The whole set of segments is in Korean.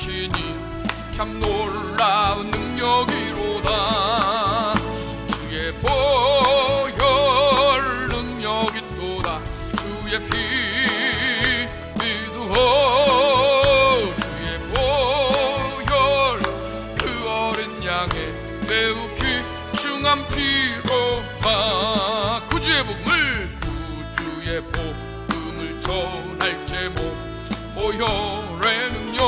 하시니 참 놀라운 능력이로다. 주의 보혈 능력이 또다. 주의 피 믿으오. 주의 보혈 그 어린 양의 매우 귀중한 피로다. 구주의 복음을 전할 제목 보혈의 능력.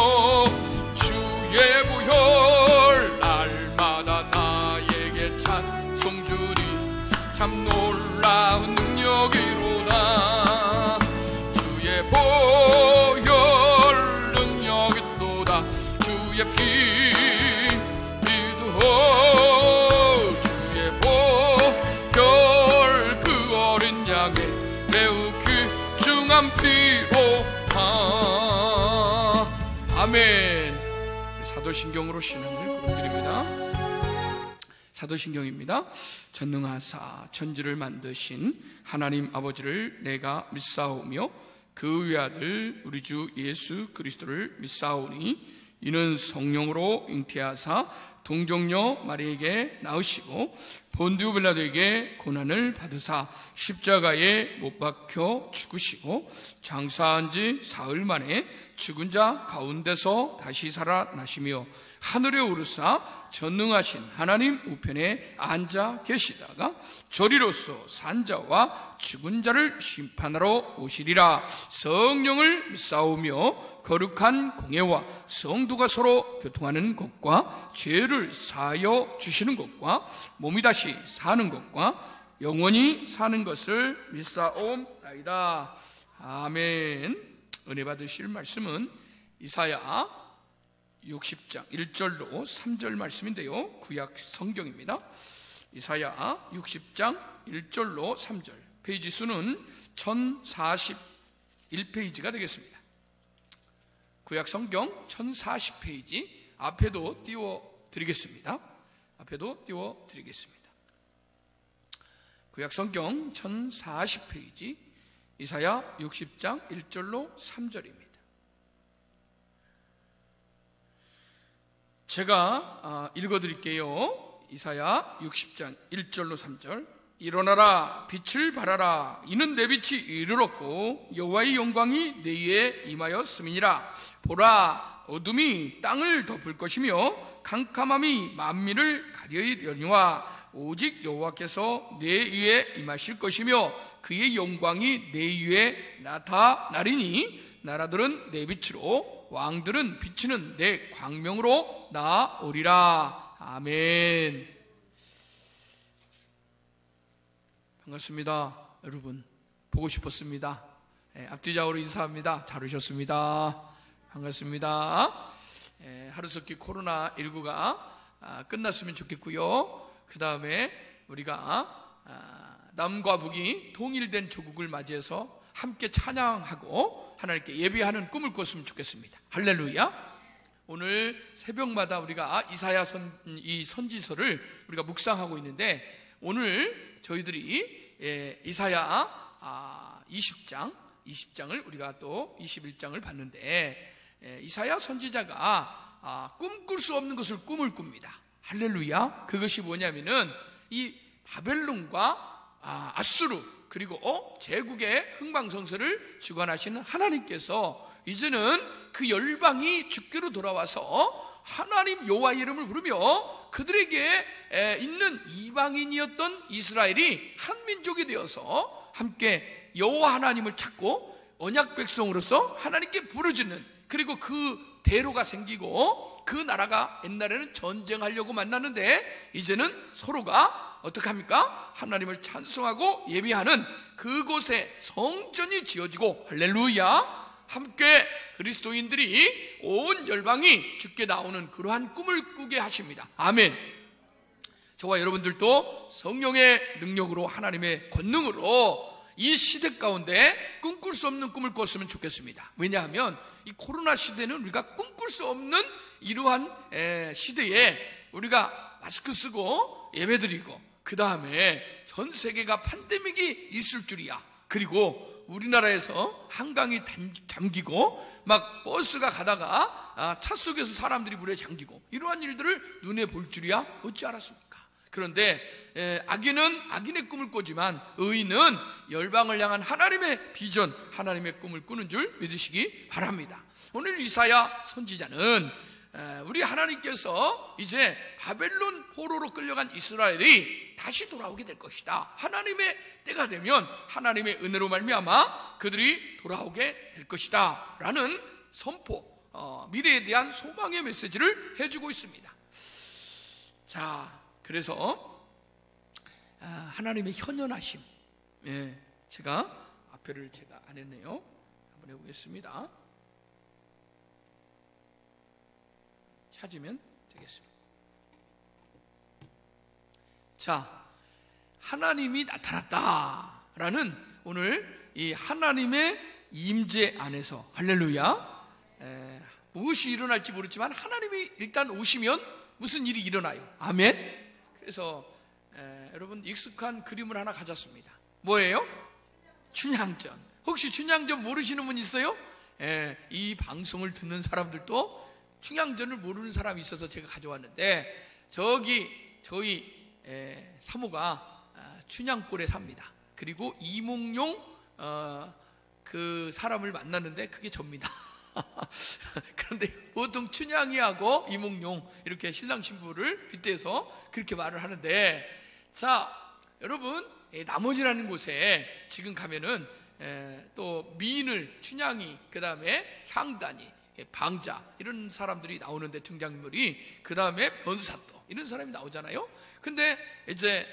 주의 보혈 날마다 나에게 찬송 주니 참 놀라운 능력이로다. 주의 보혈 능력이 또다. 주의 피 믿으오. 주의 보혈 그 어린 양의 매우 귀중한 피로다. 아멘. 사도신경으로 신앙을 고백드립니다. 사도신경입니다. 전능하사 천지를 만드신 하나님 아버지를 내가 믿사오며 그 외아들 우리 주 예수 그리스도를 믿사오니 이는 성령으로 잉태하사 동정녀 마리에게 낳으시고 본디오 빌라도에게 고난을 받으사 십자가에 못 박혀 죽으시고 장사한 지 사흘 만에 죽은 자 가운데서 다시 살아나시며 하늘에 오르사 전능하신 하나님 우편에 앉아 계시다가 저리로서 산자와 죽은 자를 심판하러 오시리라. 성령을 믿사오며 거룩한 공예와 성도가 서로 교통하는 것과 죄를 사하여 주시는 것과 몸이 다시 사는 것과 영원히 사는 것을 믿사옵나이다. 아멘. 은혜 받으실 말씀은 이사야 60장 1절로 3절 말씀인데요, 구약 성경입니다. 이사야 60장 1절로 3절, 페이지 수는 1041페이지가 되겠습니다. 구약 성경 1040페이지 앞에도 띄워드리겠습니다. 구약 성경 1040페이지 이사야 60장 1절로 3절입니다. 제가 읽어드릴게요. 이사야 60장 1절로 3절. 일어나라, 빛을 발하라. 이는 내 빛이 이르렀고 여호와의 영광이 내 위에 임하였음이니라. 보라, 어둠이 땅을 덮을 것이며 캄캄함이 만민을 가리려니와 오직 여호와께서 내 위에 임하실 것이며 그의 영광이 내 위에 나타나리니 나라들은 내 빛으로 왕들은 비치는 내 광명으로 나오리라. 아멘. 반갑습니다. 여러분 보고 싶었습니다. 앞뒤좌우로 인사합니다. 잘 오셨습니다. 반갑습니다. 하루속히 코로나19가 끝났으면 좋겠고요. 그 다음에 우리가 남과 북이 통일된 조국을 맞이해서 함께 찬양하고 하나님께 예배하는 꿈을 꿨으면 좋겠습니다. 할렐루야. 오늘 새벽마다 우리가 이사야 이 선지서를 우리가 묵상하고 있는데, 오늘 저희들이 이사야 20장을 우리가 또 21장을 봤는데, 이사야 선지자가 꿈꿀 수 없는 것을 꿈을 꿉니다. 할렐루야. 그것이 뭐냐면은 이 바벨론과 아수르 그리고 제국의 흥망성쇠를 주관하시는 하나님께서 이제는 그 열방이 주께로 돌아와서 하나님 여호와의 이름을 부르며 그들에게 있는 이방인이었던 이스라엘이 한 민족이 되어서 함께 여호와 하나님을 찾고 언약 백성으로서 하나님께 부르짖는, 그리고 그 대로가 생기고 그 나라가 옛날에는 전쟁하려고 만났는데 이제는 서로가 어떻게 합니까? 하나님을 찬송하고 예배하는 그곳에 성전이 지어지고, 할렐루야, 함께 그리스도인들이 온 열방이 주께 나오는 그러한 꿈을 꾸게 하십니다. 아멘. 저와 여러분들도 성령의 능력으로 하나님의 권능으로 이 시대 가운데 꿈꿀 수 없는 꿈을 꿨으면 좋겠습니다. 왜냐하면 이 코로나 시대는 우리가 꿈꿀 수 없는 이러한 시대에 우리가 마스크 쓰고 예배드리고 그 다음에 전 세계가 팬데믹이 있을 줄이야. 그리고 우리나라에서 한강이 잠기고 막 버스가 가다가 차 속에서 사람들이 물에 잠기고 이러한 일들을 눈에 볼 줄이야 어찌 알았습니까? 그런데 악인은 악인의 꿈을 꾸지만 의인은 열방을 향한 하나님의 비전, 하나님의 꿈을 꾸는 줄 믿으시기 바랍니다. 오늘 이사야 선지자는 우리 하나님께서 이제 바벨론 포로로 끌려간 이스라엘이 다시 돌아오게 될 것이다. 하나님의 때가 되면 하나님의 은혜로 말미암아 그들이 돌아오게 될 것이다 라는 선포, 미래에 대한 소망의 메시지를 해주고 있습니다. 자, 그래서 하나님의 현현하심, 제가 앞에를 제가 안 했네요. 한번 해보겠습니다. 찾으면 되겠습니다. 자, 하나님이 나타났다라는 오늘 이 하나님의 임재 안에서 할렐루야, 무엇이 일어날지 모르지만 하나님이 일단 오시면 무슨 일이 일어나요. 아멘. 그래서 여러분 익숙한 그림을 하나 가졌습니다. 뭐예요? 춘향전. 혹시 춘향전 모르시는 분 있어요? 이 방송을 듣는 사람들도 춘향전을 모르는 사람이 있어서 제가 가져왔는데, 저기 저희 사모가 춘향골에 삽니다. 그리고 이몽룡 그 사람을 만났는데 그게 접니다. 그런데 보통 춘향이하고 이몽룡 이렇게 신랑 신부를 빗대서 그렇게 말을 하는데, 자 여러분, 남원이라는 곳에 지금 가면은 또 미인을, 춘향이, 그 다음에 향단이, 방자 이런 사람들이 나오는데, 등장인물이, 그 다음에 변사또 이런 사람이 나오잖아요. 근데 이제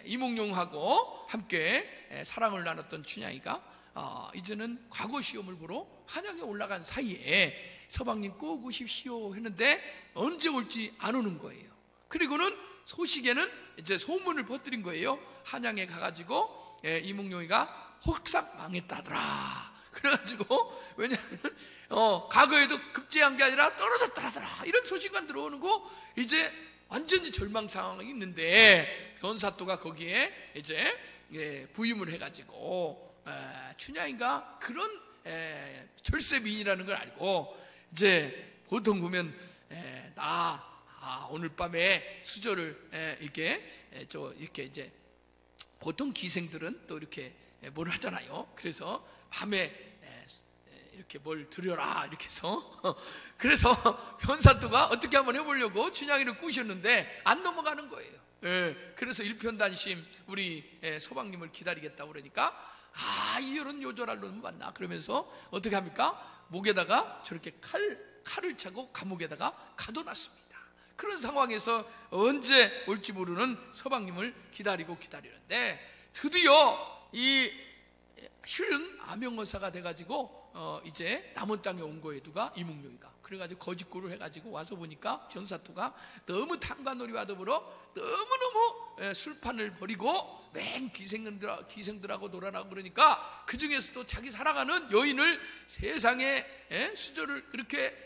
이몽룡하고 함께 사랑을 나눴던 춘향이가 이제는 과거 시험을 보러 한양에 올라간 사이에 서방님 꼭 오십시오 했는데 언제 올지 안 오는 거예요. 그리고는 소식에는 이제 소문을 퍼뜨린 거예요. 한양에 가가지고 이몽룡이가 혹삭 망했다더라. 그래가지고, 왜냐하면 과거에도 급제한 게 아니라 떨어졌다더라 이런 소식만 들어오는 거, 이제 완전히 절망 상황이 있는데 변사또가 거기에 이제 부임을 해가지고 춘향이가 그런 절세 미인이라는 걸 알고, 이제 보통 보면 오늘 밤에 수저를 이렇게 이렇게 이제 보통 기생들은 또 이렇게 뭘 하잖아요. 그래서 밤에 이렇게 뭘 드려라 이렇게 해서 그래서 변사또가 어떻게 한번 해보려고 춘향이를 꼬셨는데 안 넘어가는 거예요. 그래서 일편단심 우리 서방님을 기다리겠다고 그러니까, 이런 요절할 놈 맞나 그러면서 어떻게 합니까? 목에다가 저렇게 칼을 차고 감옥에다가 가둬놨습니다. 그런 상황에서 언제 올지 모르는 서방님을 기다리는데, 드디어 이 실은 암영어사가 돼가지고 이제 남원 땅에 온 거예요. 누가? 이몽룡이가. 그래가지고 거짓골을 해가지고 와서 보니까 변사또가 너무 탐관놀이와 더불어 너무너무 술판을 버리고 맨 기생들하고 놀아나고 그러니까, 그 중에서도 자기 사랑하는 여인을 세상에 수저를 이렇게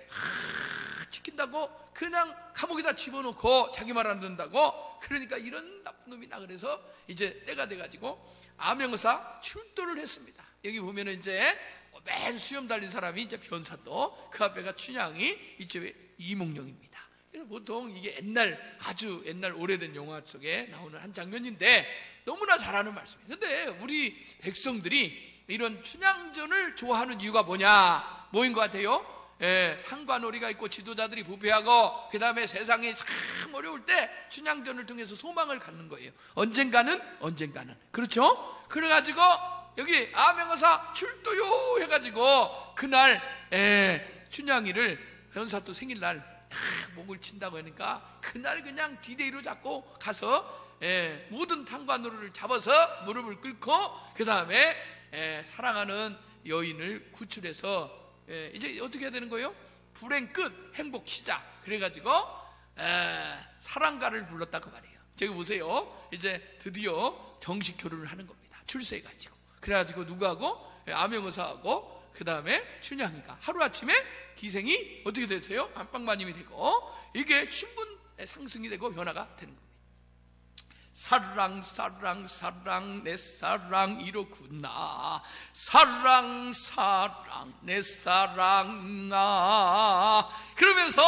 지킨다고 그냥 감옥에다 집어넣고 자기 말 안 듣는다고, 그러니까 이런 나쁜 놈이나, 그래서 이제 때가 돼가지고 암영사 출도를 했습니다. 여기 보면은 이제 맨 수염 달린 사람이 이제 변사또, 그 앞에가 춘향이, 이쪽에 이몽룡입니다. 그래서 보통 이게 아주 옛날 오래된 영화 속에 나오는 한 장면인데 너무나 잘하는 말씀이에요. 근데 우리 백성들이 이런 춘향전을 좋아하는 이유가 뭐인 것 같아요? 탕관오리가 있고 지도자들이 부패하고 그 다음에 세상이 참 어려울 때 춘향전을 통해서 소망을 갖는 거예요. 언젠가는 그렇죠? 그래가지고 여기 암영어사 출도요 해가지고 그날 춘향이를 변사또 생일날 목을 친다고 하니까 그날 그냥 디데이로 잡고 가서 모든 탕관오리를 잡아서 무릎을 꿇고 그 다음에 사랑하는 여인을 구출해서 이제 어떻게 해야 되는 거예요? 불행 끝, 행복 시작. 그래가지고 사랑가를 불렀다고 말이에요. 저기 보세요. 이제 드디어 정식 결혼을 하는 겁니다. 출세해가지고. 그래가지고 누구하고? 암영어사하고 그 다음에 춘향이가 하루아침에 기생이 어떻게 되세요? 안방마님이 되고, 이게 신분 상승이 되고 변화가 되는 겁니다. 사랑 사랑 사랑 내 사랑 이로구나. 사랑 사랑 내 사랑아. 그러면서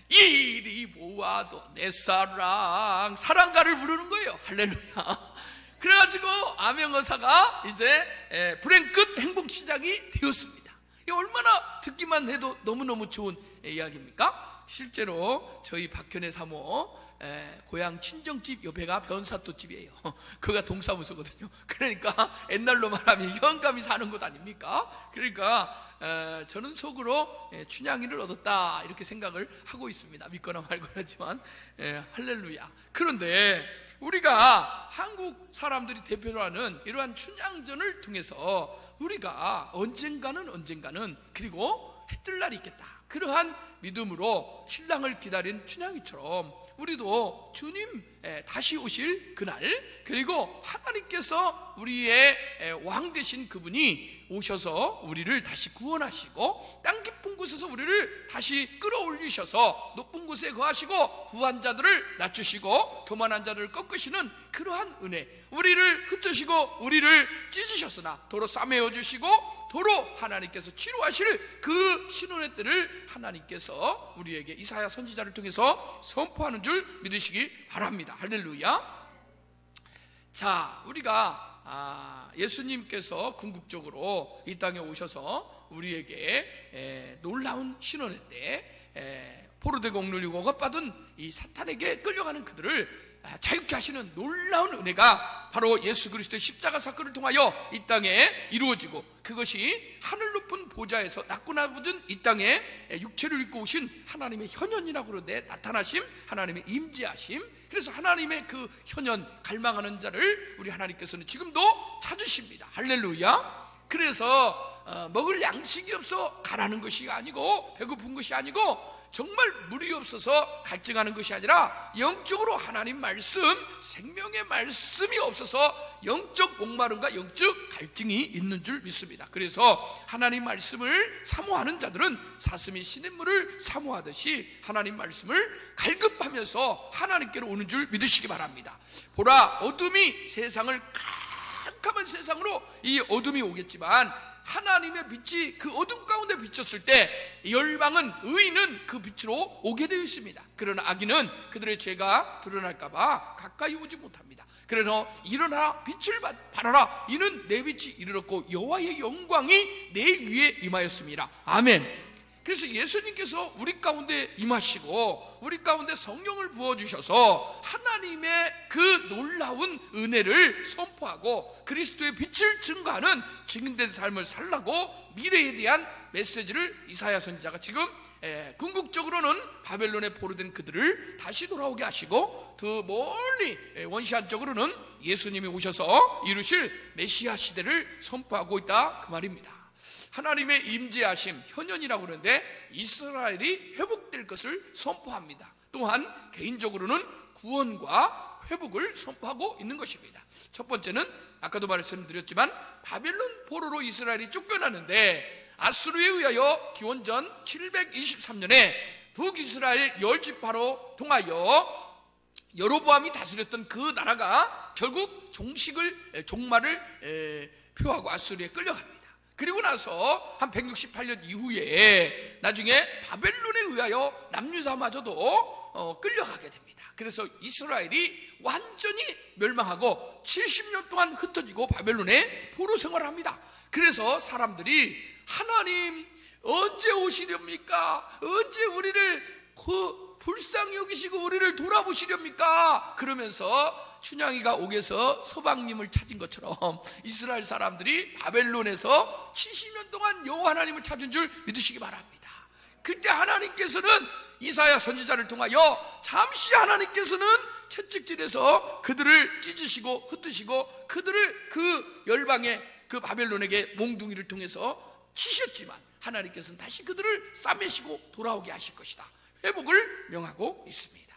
이리 보아도 내 사랑, 사랑가를 부르는 거예요. 할렐루야. 그래가지고 암행어사가 이제 불행 끝 행복 시작이 되었습니다. 이게 얼마나 듣기만 해도 너무너무 좋은 이야기입니까? 실제로 저희 박현애 사모 고향 친정집 옆에가 변사또집이에요. 그가 동사무소거든요. 그러니까 옛날로 말하면 현감이 사는 곳 아닙니까? 그러니까 저는 속으로 춘향이를 얻었다 이렇게 생각을 하고 있습니다. 믿거나 말거나 하지만 할렐루야. 그런데 우리가 한국 사람들이 대표로 하는 이러한 춘향전을 통해서 우리가 언젠가는 그리고 해뜰 날이 있겠다, 그러한 믿음으로 신랑을 기다린 춘향이처럼 우리도 주님 다시 오실 그날, 그리고 하나님께서 우리의 왕 되신 그분이 오셔서 우리를 다시 구원하시고 땅 깊은 곳에서 우리를 다시 끌어올리셔서 높은 곳에 거하시고 부한 자들을 낮추시고 교만한 자들을 꺾으시는 그러한 은혜, 우리를 흩으시고 우리를 찢으셨으나 도로 싸매어 주시고 도로 하나님께서 치료하실 그 신혼의 때를 하나님께서 우리에게 이사야 선지자를 통해서 선포하는 줄 믿으시기 바랍니다. 할렐루야. 자, 우리가 예수님께서 궁극적으로 이 땅에 오셔서 우리에게 놀라운 신혼의 때 포로되고 억눌리고 억압받은 이 사탄에게 끌려가는 그들을 자유케 하시는 놀라운 은혜가 바로 예수 그리스도의 십자가 사건을 통하여 이 땅에 이루어지고, 그것이 하늘 높은 보좌에서 낮고 낮은 이 땅에 육체를 입고 오신 하나님의 현현이라고 그러는데, 나타나심, 하나님의 임재하심. 그래서 하나님의 그 현현 갈망하는 자를 우리 하나님께서는 지금도 찾으십니다. 할렐루야. 그래서 먹을 양식이 없어 가라는 것이 아니고, 배고픈 것이 아니고, 정말 물이 없어서 갈증하는 것이 아니라 영적으로 하나님 말씀, 생명의 말씀이 없어서 영적 목마름과 영적 갈증이 있는 줄 믿습니다. 그래서 하나님 말씀을 사모하는 자들은 사슴이 시냇물을 사모하듯이 하나님 말씀을 갈급하면서 하나님께로 오는 줄 믿으시기 바랍니다. 보라, 어둠이 세상을 캄캄한 세상으로 이 어둠이 오겠지만 하나님의 빛이 그 어둠 가운데 비쳤을 때 열방은, 의인은 그 빛으로 오게 되어 있습니다. 그러나 악인은 그들의 죄가 드러날까봐 가까이 오지 못합니다. 그래서 일어나라, 빛을 발하라, 이는 내 빛이 이르렀고 여호와의 영광이 내 위에 임하였습니다. 아멘. 그래서 예수님께서 우리 가운데 임하시고 우리 가운데 성령을 부어주셔서 하나님의 그 놀라운 은혜를 선포하고 그리스도의 빛을 증거하는 증인된 삶을 살라고 미래에 대한 메시지를 이사야 선지자가 지금 궁극적으로는 바벨론에 포로된 그들을 다시 돌아오게 하시고, 더 멀리 원시한적으로는 예수님이 오셔서 이루실 메시아 시대를 선포하고 있다, 그 말입니다. 하나님의 임재하심, 현현이라고 그러는데 이스라엘이 회복될 것을 선포합니다. 또한 개인적으로는 구원과 회복을 선포하고 있는 것입니다. 첫 번째는 아까도 말씀드렸지만 바벨론 포로로 이스라엘이 쫓겨나는데 아수르에 의하여 기원전 723년에 북이스라엘 10지파로 통하여 여로보암이 다스렸던 그 나라가 결국 종말을 표하고 아수르에 끌려갑니다. 그리고 나서 한 168년 이후에 나중에 바벨론에 의하여 남유다마저도 끌려가게 됩니다. 그래서 이스라엘이 완전히 멸망하고 70년 동안 흩어지고 바벨론에 포로 생활을 합니다. 그래서 사람들이 하나님 언제 오시렵니까? 언제 우리를 불쌍히 여기시고 우리를 돌아보시렵니까? 그러면서 춘향이가 옥에서 서방님을 찾은 것처럼 이스라엘 사람들이 바벨론에서 70년 동안 여호와 하나님을 찾은 줄 믿으시기 바랍니다. 그때 하나님께서는 이사야 선지자를 통하여 잠시 하나님께서는 채찍질해서 그들을 찢으시고 흩으시고 그들을 그 열방의 그 바벨론에게 몽둥이를 통해서 치셨지만 하나님께서는 다시 그들을 싸매시고 돌아오게 하실 것이다, 회복을 명하고 있습니다.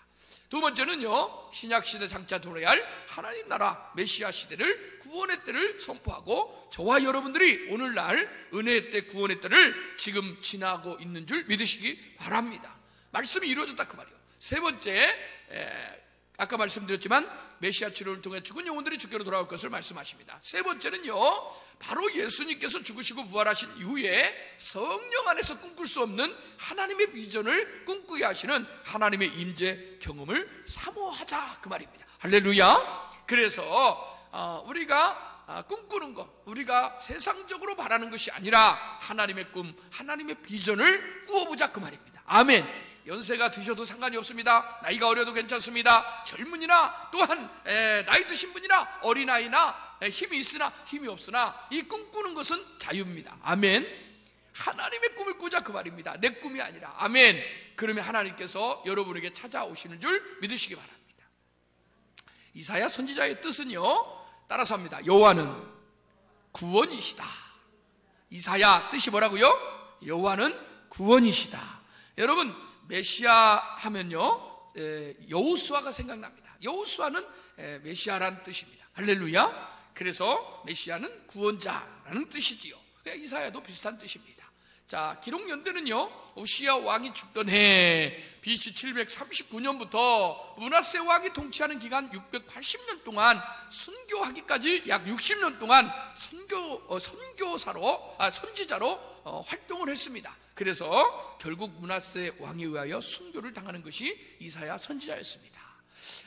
두 번째는요, 신약시대 장차 돌아야 할 하나님 나라 메시아 시대를, 구원의 때를 선포하고 저와 여러분들이 오늘날 은혜의 때, 구원의 때를 지금 지나고 있는 줄 믿으시기 바랍니다. 말씀이 이루어졌다 그 말이에요. 세 번째, 아까 말씀드렸지만 메시아 치료를 통해 죽은 영혼들이 주께로 돌아올 것을 말씀하십니다. 세 번째는요, 바로 예수님께서 죽으시고 부활하신 이후에 성령 안에서 꿈꿀 수 없는 하나님의 비전을 꿈꾸게 하시는 하나님의 임재 경험을 사모하자, 그 말입니다. 할렐루야. 그래서 우리가 꿈꾸는 것, 우리가 세상적으로 바라는 것이 아니라 하나님의 꿈, 하나님의 비전을 꾸어보자, 그 말입니다. 아멘. 연세가 드셔도 상관이 없습니다. 나이가 어려도 괜찮습니다. 젊은이나 또한 나이 드신 분이나 어린아이나 힘이 있으나 힘이 없으나 이 꿈꾸는 것은 자유입니다. 아멘. 하나님의 꿈을 꾸자, 그 말입니다. 내 꿈이 아니라. 아멘. 그러면 하나님께서 여러분에게 찾아오시는 줄 믿으시기 바랍니다. 이사야 선지자의 뜻은요, 따라서 합니다. 여호와는 구원이시다. 이사야 뜻이 뭐라고요? 여호와는 구원이시다. 여러분, 메시아 하면요, 여호수아가 생각납니다. 여호수아는 메시아라는 뜻입니다. 할렐루야. 그래서 메시아는 구원자라는 뜻이지요. 이사야도 비슷한 뜻입니다. 자, 기록 연대는요, 오시아 왕이 죽던 해 BC 739년부터 므낫세 왕이 통치하는 기간 680년 동안 순교하기까지 약 60년 동안 선지자로 활동을 했습니다. 그래서 결국 므낫세 왕에 의하여 순교를 당하는 것이 이사야 선지자였습니다.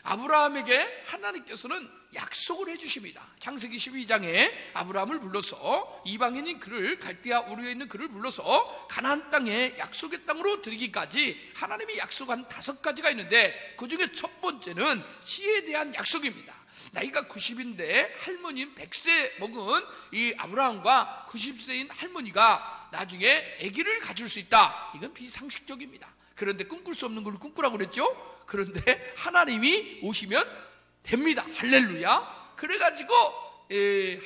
아브라함에게 하나님께서는 약속을 해주십니다. 창세기 12장에 아브라함을 불러서 이방인인 그를, 갈대아 우르에 있는 그를 불러서 가나안 땅에 약속의 땅으로 들이기까지 하나님이 약속한 5가지가 있는데, 그 중에 첫 번째는 씨에 대한 약속입니다. 나이가 90인데 할머니인 100세 먹은 이 아브라함과 90세인 할머니가 나중에 아기를 가질 수 있다. 이건 비상식적입니다. 그런데 꿈꿀 수 없는 걸 꿈꾸라고 그랬죠? 그런데 하나님이 오시면 됩니다. 할렐루야. 그래가지고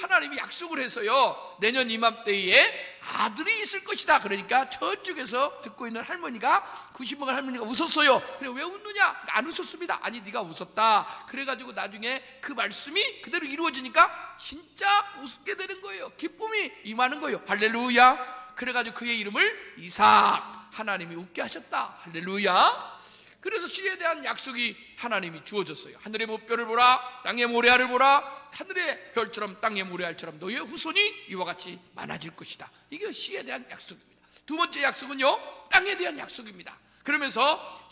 하나님이 약속을 해서요, 내년 이맘때에 아들이 있을 것이다. 그러니까 저쪽에서 듣고 있는 할머니가, 90먹은 할머니가 웃었어요. 그래, 왜 웃느냐? 안 웃었습니다. 아니, 네가 웃었다. 그래가지고 나중에 그 말씀이 그대로 이루어지니까 진짜 웃게 되는 거예요. 기쁨이 임하는 거예요. 할렐루야. 그래가지고 그의 이름을 이삭, 하나님이 웃게 하셨다. 할렐루야. 그래서 씨에 대한 약속이 하나님이 주어졌어요. 하늘의 무뼈를 보라, 땅의 모래알을 보라. 하늘의 별처럼 땅의 모래알처럼 너희의 후손이 이와 같이 많아질 것이다. 이게 씨에 대한 약속입니다. 두 번째 약속은요, 땅에 대한 약속입니다. 그러면서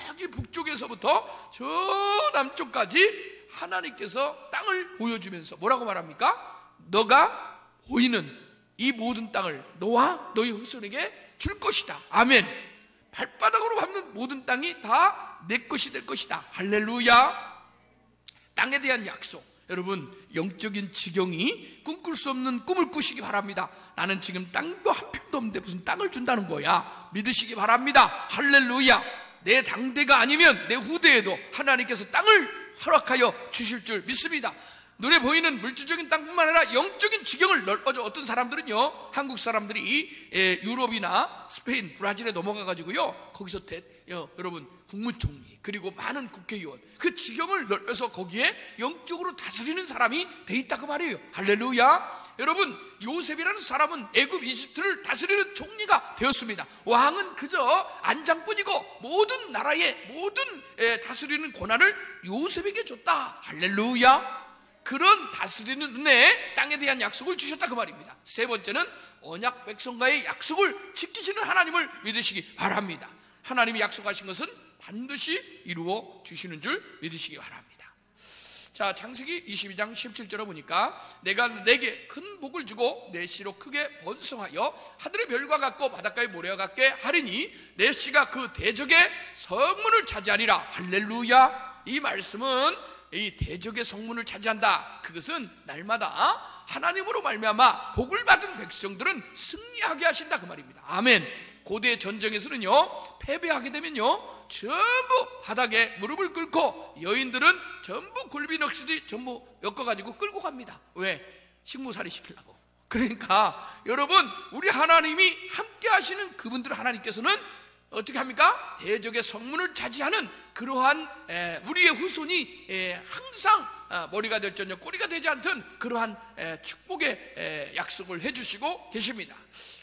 저기 북쪽에서부터 저 남쪽까지 하나님께서 땅을 보여주면서 뭐라고 말합니까? 너가 보이는 이 모든 땅을 너와 너희 후손에게 줄 것이다. 아멘. 발바닥으로 밟는 모든 땅이 다 내 것이 될 것이다. 할렐루야. 땅에 대한 약속. 여러분, 영적인 지경이 꿈꿀 수 없는 꿈을 꾸시기 바랍니다. 나는 지금 땅도 한 평도 없는데 무슨 땅을 준다는 거야. 믿으시기 바랍니다. 할렐루야. 내 당대가 아니면 내 후대에도 하나님께서 땅을 허락하여 주실 줄 믿습니다. 눈에 보이는 물질적인 땅뿐만 아니라 영적인 지경을 넓어져. 어떤 사람들은요, 한국 사람들이 유럽이나 스페인, 브라질에 넘어가가지고요, 거기서 여러분 국무총리 그리고 많은 국회의원, 그 지경을 넓혀서 거기에 영적으로 다스리는 사람이 돼 있다, 그 말이에요. 할렐루야. 여러분, 요셉이라는 사람은 애굽, 이집트를 다스리는 총리가 되었습니다. 왕은 그저 안장뿐이고 모든 나라의 모든 다스리는 권한을 요셉에게 줬다. 할렐루야. 그런 다스리는 은혜, 땅에 대한 약속을 주셨다, 그 말입니다. 세 번째는 언약 백성과의 약속을 지키시는 하나님을 믿으시기 바랍니다. 하나님이 약속하신 것은 반드시 이루어 주시는 줄 믿으시기 바랍니다. 자, 창세기 22장 17절에 보니까 내가 내게 큰 복을 주고 내 씨로 크게 번성하여 하늘의 별과 같고 바닷가의 모래와 같게 하리니 내 씨가 그 대적의 성문을 차지하리라. 할렐루야. 이 말씀은 이 대적의 성문을 차지한다. 그것은 날마다 하나님으로 말미암아 복을 받은 백성들은 승리하게 하신다, 그 말입니다. 아멘. 고대 전쟁에서는요, 패배하게 되면요, 전부 바닥에 무릎을 꿇고 여인들은 전부 굴비 넋이 전부 엮어가지고 끌고 갑니다. 왜? 식모살이 시키려고. 그러니까 여러분, 우리 하나님이 함께 하시는 그분들 하나님께서는 어떻게 합니까? 대적의 성문을 차지하는 그러한 우리의 후손이 항상 머리가 될전혀 꼬리가 되지 않던 그러한 축복의 약속을 해주시고 계십니다.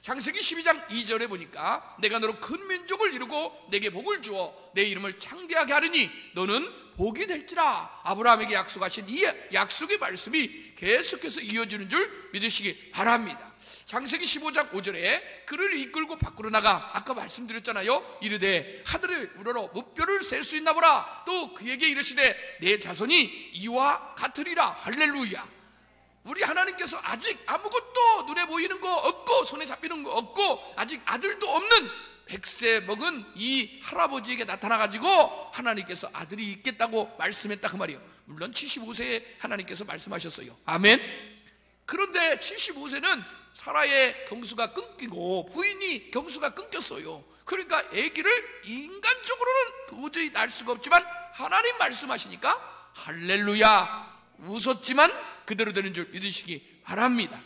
창세기 12장 2절에 보니까 내가 너로 큰 민족을 이루고 내게 복을 주어 내 이름을 창대하게 하리니 너는 복이 될지라. 아브라함에게 약속하신 이 약속의 말씀이 계속해서 이어지는 줄 믿으시기 바랍니다. 창세기 15장 5절에 그를 이끌고 밖으로 나가, 아까 말씀드렸잖아요. 이르되 하늘을 우러러 무뼈를 셀 수 있나 보라. 또 그에게 이르시되 내 자손이 이와 같으리라. 할렐루야. 우리 하나님께서 아직 아무것도 눈에 보이는 거 없고 손에 잡히는 거 없고 아직 아들도 없는 100세 먹은 이 할아버지에게 나타나가지고 하나님께서 아들이 있겠다고 말씀했다, 그 말이에요. 물론 75세에 하나님께서 말씀하셨어요. 아멘. 그런데 75세는 사라의 경수가 끊기고 부인이 경수가 끊겼어요. 그러니까 아기를 인간적으로는 도저히 낳을 수가 없지만 하나님 말씀하시니까 할렐루야, 웃었지만 그대로 되는 줄 믿으시기 바랍니다.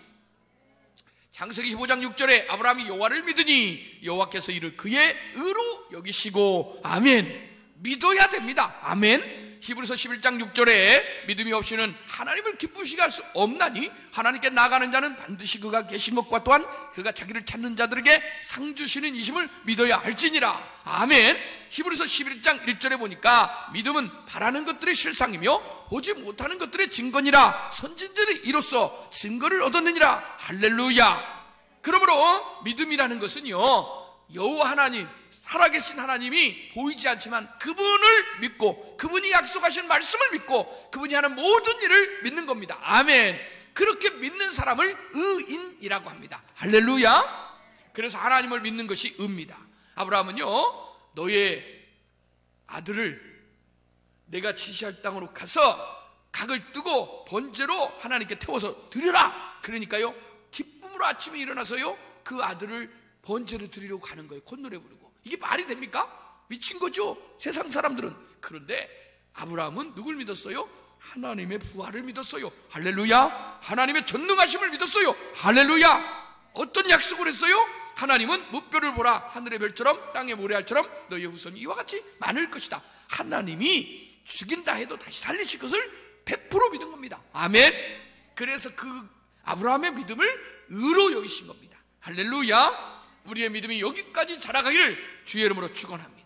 창세기 15장 6절에 아브라함이 여호와를 믿으니 여호와께서 이를 그의 의로 여기시고, 아멘. 믿어야 됩니다. 아멘. 히브리서 11장 6절에 믿음이 없이는 하나님을 기쁘시게 할 수 없나니 하나님께 나가는 자는 반드시 그가 계신 것과 또한 그가 자기를 찾는 자들에게 상 주시는 이심을 믿어야 할지니라. 아멘. 히브리서 11장 1절에 보니까 믿음은 바라는 것들의 실상이며 보지 못하는 것들의 증거니라. 선진들이 이로써 증거를 얻었느니라. 할렐루야. 그러므로 믿음이라는 것은요, 여호와 하나님, 살아계신 하나님이 보이지 않지만 그분을 믿고 그분이 약속하신 말씀을 믿고 그분이 하는 모든 일을 믿는 겁니다. 아멘. 그렇게 믿는 사람을 의인이라고 합니다. 할렐루야. 그래서 하나님을 믿는 것이 의입니다. 아브라함은요, 너의 아들을 내가 지시할 땅으로 가서 각을 뜨고 번제로 하나님께 태워서 드려라. 그러니까요, 기쁨으로 아침에 일어나서요 그 아들을 번제로 드리려고 가는 거예요. 콧노래 부르고. 이게 말이 됩니까? 미친 거죠, 세상 사람들은. 그런데 아브라함은 누굴 믿었어요? 하나님의 부활을 믿었어요. 할렐루야. 하나님의 전능하심을 믿었어요. 할렐루야. 어떤 약속을 했어요? 하나님은 무뼈를 보라. 하늘의 별처럼 땅의 모래알처럼 너희의 후손이 이와 같이 많을 것이다. 하나님이 죽인다 해도 다시 살리실 것을 100% 믿은 겁니다. 아멘. 그래서 그 아브라함의 믿음을 의로 여기신 겁니다. 할렐루야. 우리의 믿음이 여기까지 자라가기를 주의 이름으로 축원합니다.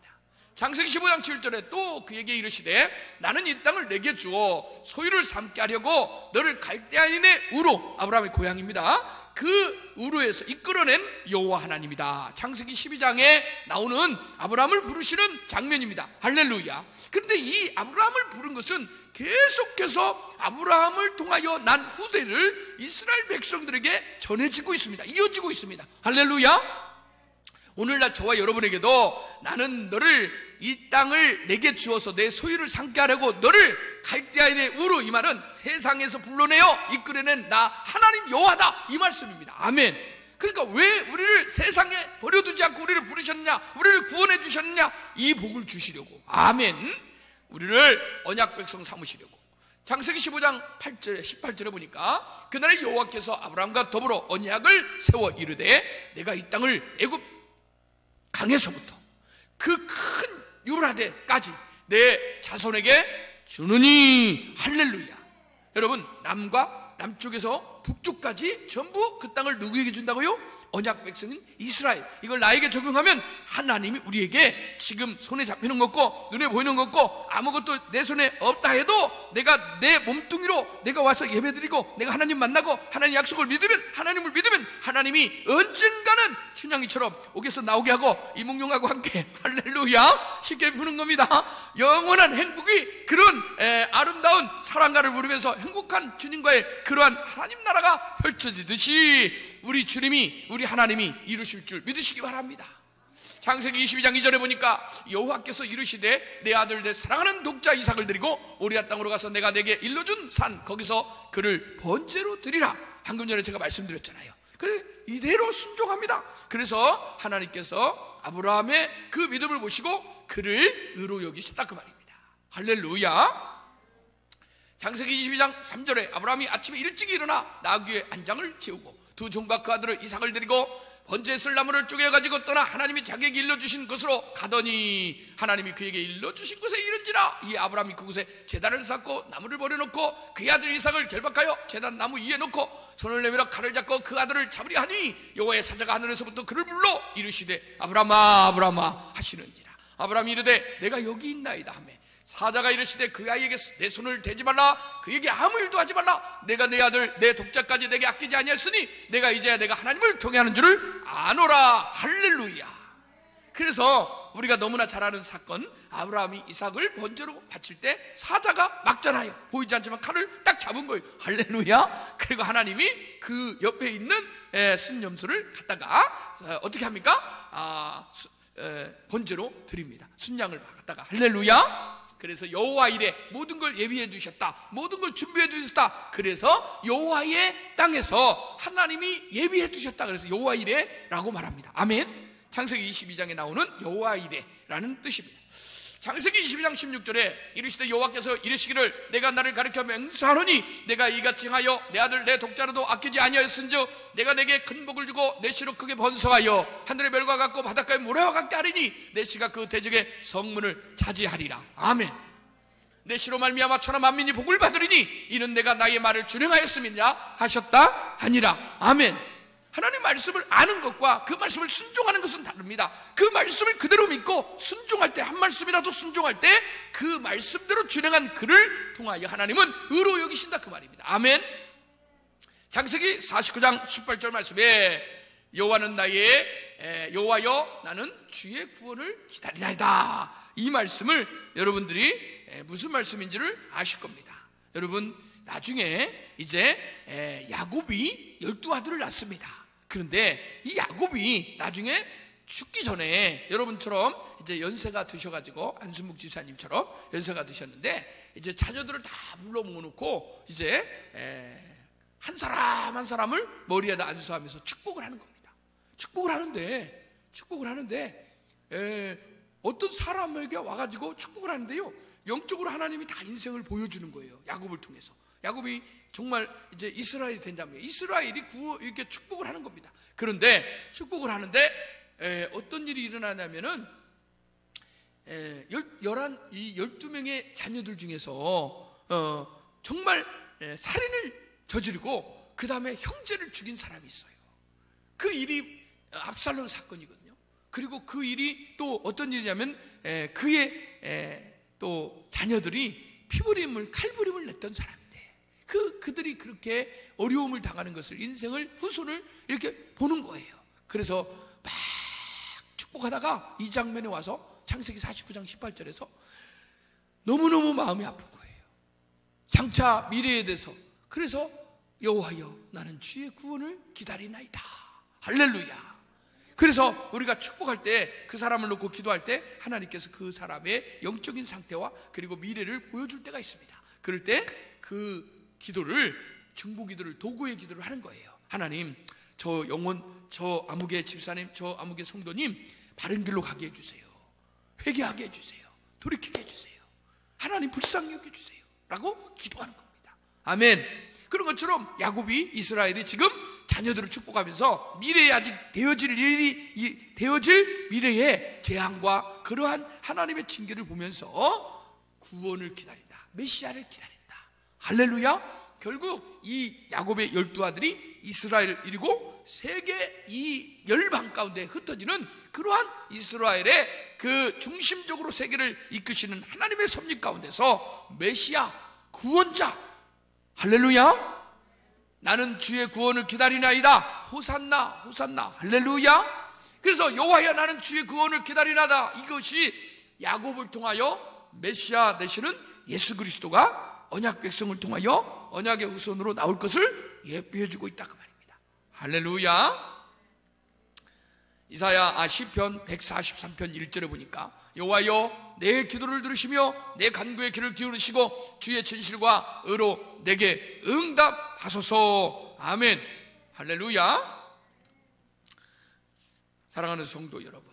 창세기 15장 7절에 또 그에게 이르시되 나는 이 땅을 내게 주어 소유를 삼게 하려고 너를 갈대아인의 우로, 아브라함의 고향입니다, 그 우르에서 이끌어낸 여호와 하나님이다. 창세기 12장에 나오는 아브라함을 부르시는 장면입니다. 할렐루야. 그런데 이 아브라함을 부른 것은 계속해서 아브라함을 통하여 난 후대를 이스라엘 백성들에게 전해지고 있습니다. 이어지고 있습니다. 할렐루야. 오늘날 저와 여러분에게도 나는 너를 이 땅을 내게 주어서 내 소유를 삼게 하려고 너를 갈대아인의 우르, 이 말은 세상에서 불러내어 이끌어낸 나 하나님 여호와다, 이 말씀입니다. 아멘. 그러니까 왜 우리를 세상에 버려두지 않고 우리를 부르셨느냐, 우리를 구원해 주셨느냐, 이 복을 주시려고. 아멘. 우리를 언약 백성 삼으시려고. 창세기 15장 8절에 18절에 보니까 그날에 여호와께서 아브라함과 더불어 언약을 세워 이르되 내가 이 땅을 애굽 강에서부터 그 큰 유브라데까지 내 자손에게 주느니. 할렐루야. 여러분, 남과 남쪽에서 북쪽까지 전부 그 땅을 누구에게 준다고요? 언약 백성인 이스라엘. 이걸 나에게 적용하면 하나님이 우리에게 지금 손에 잡히는 것 없고 눈에 보이는 것 없고 아무것도 내 손에 없다 해도 내가 내 몸뚱이로 내가 와서 예배드리고 내가 하나님 만나고 하나님 약속을 믿으면, 하나님을 믿으면 하나님이 언젠가는 춘향이처럼 옥에서 나오게 하고 이몽룡하고 함께 할렐루야 쉽게 부는 겁니다. 영원한 행복이, 그런 아름다운 사랑가를 부르면서 행복한 주님과의 그러한 하나님 나라가 펼쳐지듯이 우리 주님이, 우리 하나님이 이루실 줄 믿으시기 바랍니다. 창세기 22장 2절에 보니까 여호와께서 이르시되 내 아들 내 사랑하는 독자 이삭을 드리고 모리아 땅으로 가서 내가 내게 일러준 산 거기서 그를 번제로 드리라. 방금 전에 제가 말씀드렸잖아요. 그래, 이대로 순종합니다. 그래서 하나님께서 아브라함의 그 믿음을 보시고 그를 의로 여기셨다, 그 말입니다. 할렐루야. 창세기 22장 3절에 아브라함이 아침에 일찍 일어나 나귀의 안장을 채우고 두 종과 그 아들을 이삭을 데리고 번제에 쓸 나무를 쪼개가지고 떠나 하나님이 자기에게 일러주신 곳으로 가더니 하나님이 그에게 일러주신 곳에 이른지라. 이 아브라함이 그곳에 제단을 쌓고 나무를 버려놓고 그의 아들 이삭을 결박하여 제단 나무 위에 놓고 손을 내밀어 칼을 잡고 그 아들을 잡으려 하니 여호와의 사자가 하늘에서부터 그를 불러 이르시되 아브라함아 아브라함아 하시는지라. 아브라함이 이르되 내가 여기 있나이다 하매 사자가 이르시되 그 아이에게 내 손을 대지 말라, 그에게 아무 일도 하지 말라. 내가 내 아들 내 독자까지 내게 아끼지 아니하였으니 내가 이제야 내가 하나님을 경외하는 줄을 아노라. 할렐루야. 그래서 우리가 너무나 잘 아는 사건, 아브라함이 이삭을 번제로 바칠 때 사자가 막잖아요. 보이지 않지만 칼을 딱 잡은 거예요. 할렐루야. 그리고 하나님이 그 옆에 있는 순염소를 갖다가 어떻게 합니까? 번제로 드립니다. 순양을 갖다가. 할렐루야. 그래서 여호와 일에 모든 걸 예비해 두셨다, 모든 걸 준비해 두셨다. 그래서 여호와의 땅에서 하나님이 예비해 두셨다. 그래서 여호와 일에라고 말합니다. 아멘. 창세기 22장에 나오는 여호와 이레라는 뜻입니다. 창세기 22장 16절에 이르시되 여호와께서 이르시기를 내가 나를 가리켜 맹세하노니 내가 이같이 하여 내 아들 내 독자로도 아끼지 아니하였은즉 내가 내게 큰 복을 주고 내 씨로 크게 번성하여 하늘의 별과 같고 바닷가의 모래와 같게 하리니 내 씨가 그 대적의 성문을 차지하리라. 아멘. 내 씨로 말미암아 천하 만민이 복을 받으리니 이는 내가 나의 말을 준행하였음이냐 하셨다 하니라. 아멘. 하나님 말씀을 아는 것과 그 말씀을 순종하는 것은 다릅니다. 그 말씀을 그대로 믿고 순종할 때, 한 말씀이라도 순종할 때 그 말씀대로 준행한 그를 통하여 하나님은 의로 여기신다, 그 말입니다. 아멘. 창세기 49장 18절 말씀에 여호와는 나의 여호와여 나는 주의 구원을 기다리나이다. 이 말씀을 여러분들이 무슨 말씀인지를 아실 겁니다. 여러분, 나중에 이제 야곱이 12아들을 낳습니다. 그런데 이 야곱이 나중에 죽기 전에 여러분처럼 이제 연세가 드셔가지고 안순묵 집사님처럼 연세가 드셨는데 이제 자녀들을 다 불러 모아놓고 이제 한 사람 한 사람을 머리에다 안수하면서 축복을 하는 겁니다. 축복을 하는데 어떤 사람에게 와가지고 축복을 하는데요, 영적으로 하나님이 다 인생을 보여주는 거예요. 야곱을 통해서. 야곱이 정말 이제 이스라엘이 된다면 이스라엘이 이렇게 축복을 하는 겁니다. 그런데 축복을 하는데 어떤 일이 일어나냐면은 12명의 자녀들 중에서 정말 살인을 저지르고 그 다음에 형제를 죽인 사람이 있어요. 그 일이 압살롬 사건이거든요. 그리고 그 일이 또 어떤 일이냐면 그의 또 자녀들이 피부림을 칼부림을 냈던 사람. 그들이 그렇게 어려움을 당하는 것을, 인생을, 후손을 이렇게 보는 거예요. 그래서 막 축복하다가 이 장면에 와서 창세기 49장 18절에서 너무너무 마음이 아픈 거예요. 장차 미래에 대해서. 그래서 여호와여 나는 주의 구원을 기다리나이다. 할렐루야. 그래서 우리가 축복할 때, 그 사람을 놓고 기도할 때 하나님께서 그 사람의 영적인 상태와 그리고 미래를 보여줄 때가 있습니다. 그럴 때 그 기도를, 중보 기도를, 도구의 기도를 하는 거예요. 하나님, 저 영혼, 저 아무개 집사님, 저 아무개 성도님 바른 길로 가게 해주세요. 회개하게 해주세요. 돌이키게 해주세요. 하나님 불쌍히 여겨주세요 라고 기도하는 겁니다. 아멘. 그런 것처럼 야곱이, 이스라엘이 지금 자녀들을 축복하면서 미래에 아직 되어질 미래의 재앙과 그러한 하나님의 징계를 보면서 구원을 기다린다, 메시아를 기다린다. 할렐루야. 결국 이 야곱의 12아들이 이스라엘을 이루고 세계 이 열방 가운데 흩어지는 그러한 이스라엘의 그 중심적으로 세계를 이끄시는 하나님의 섭리 가운데서 메시아, 구원자, 할렐루야. 나는 주의 구원을 기다리나이다. 호산나, 호산나, 할렐루야. 그래서 여호와여 나는 주의 구원을 기다리나다. 이것이 야곱을 통하여 메시아 되시는 예수 그리스도가 언약 백성을 통하여 언약의 후손으로 나올 것을 예비해주고 있다, 그 말입니다. 할렐루야. 시편 143편 1절에 보니까 여호와여 내 기도를 들으시며 내 간구의 귀를 기울이시고 주의 진실과 의로 내게 응답하소서. 아멘. 할렐루야. 사랑하는 성도 여러분,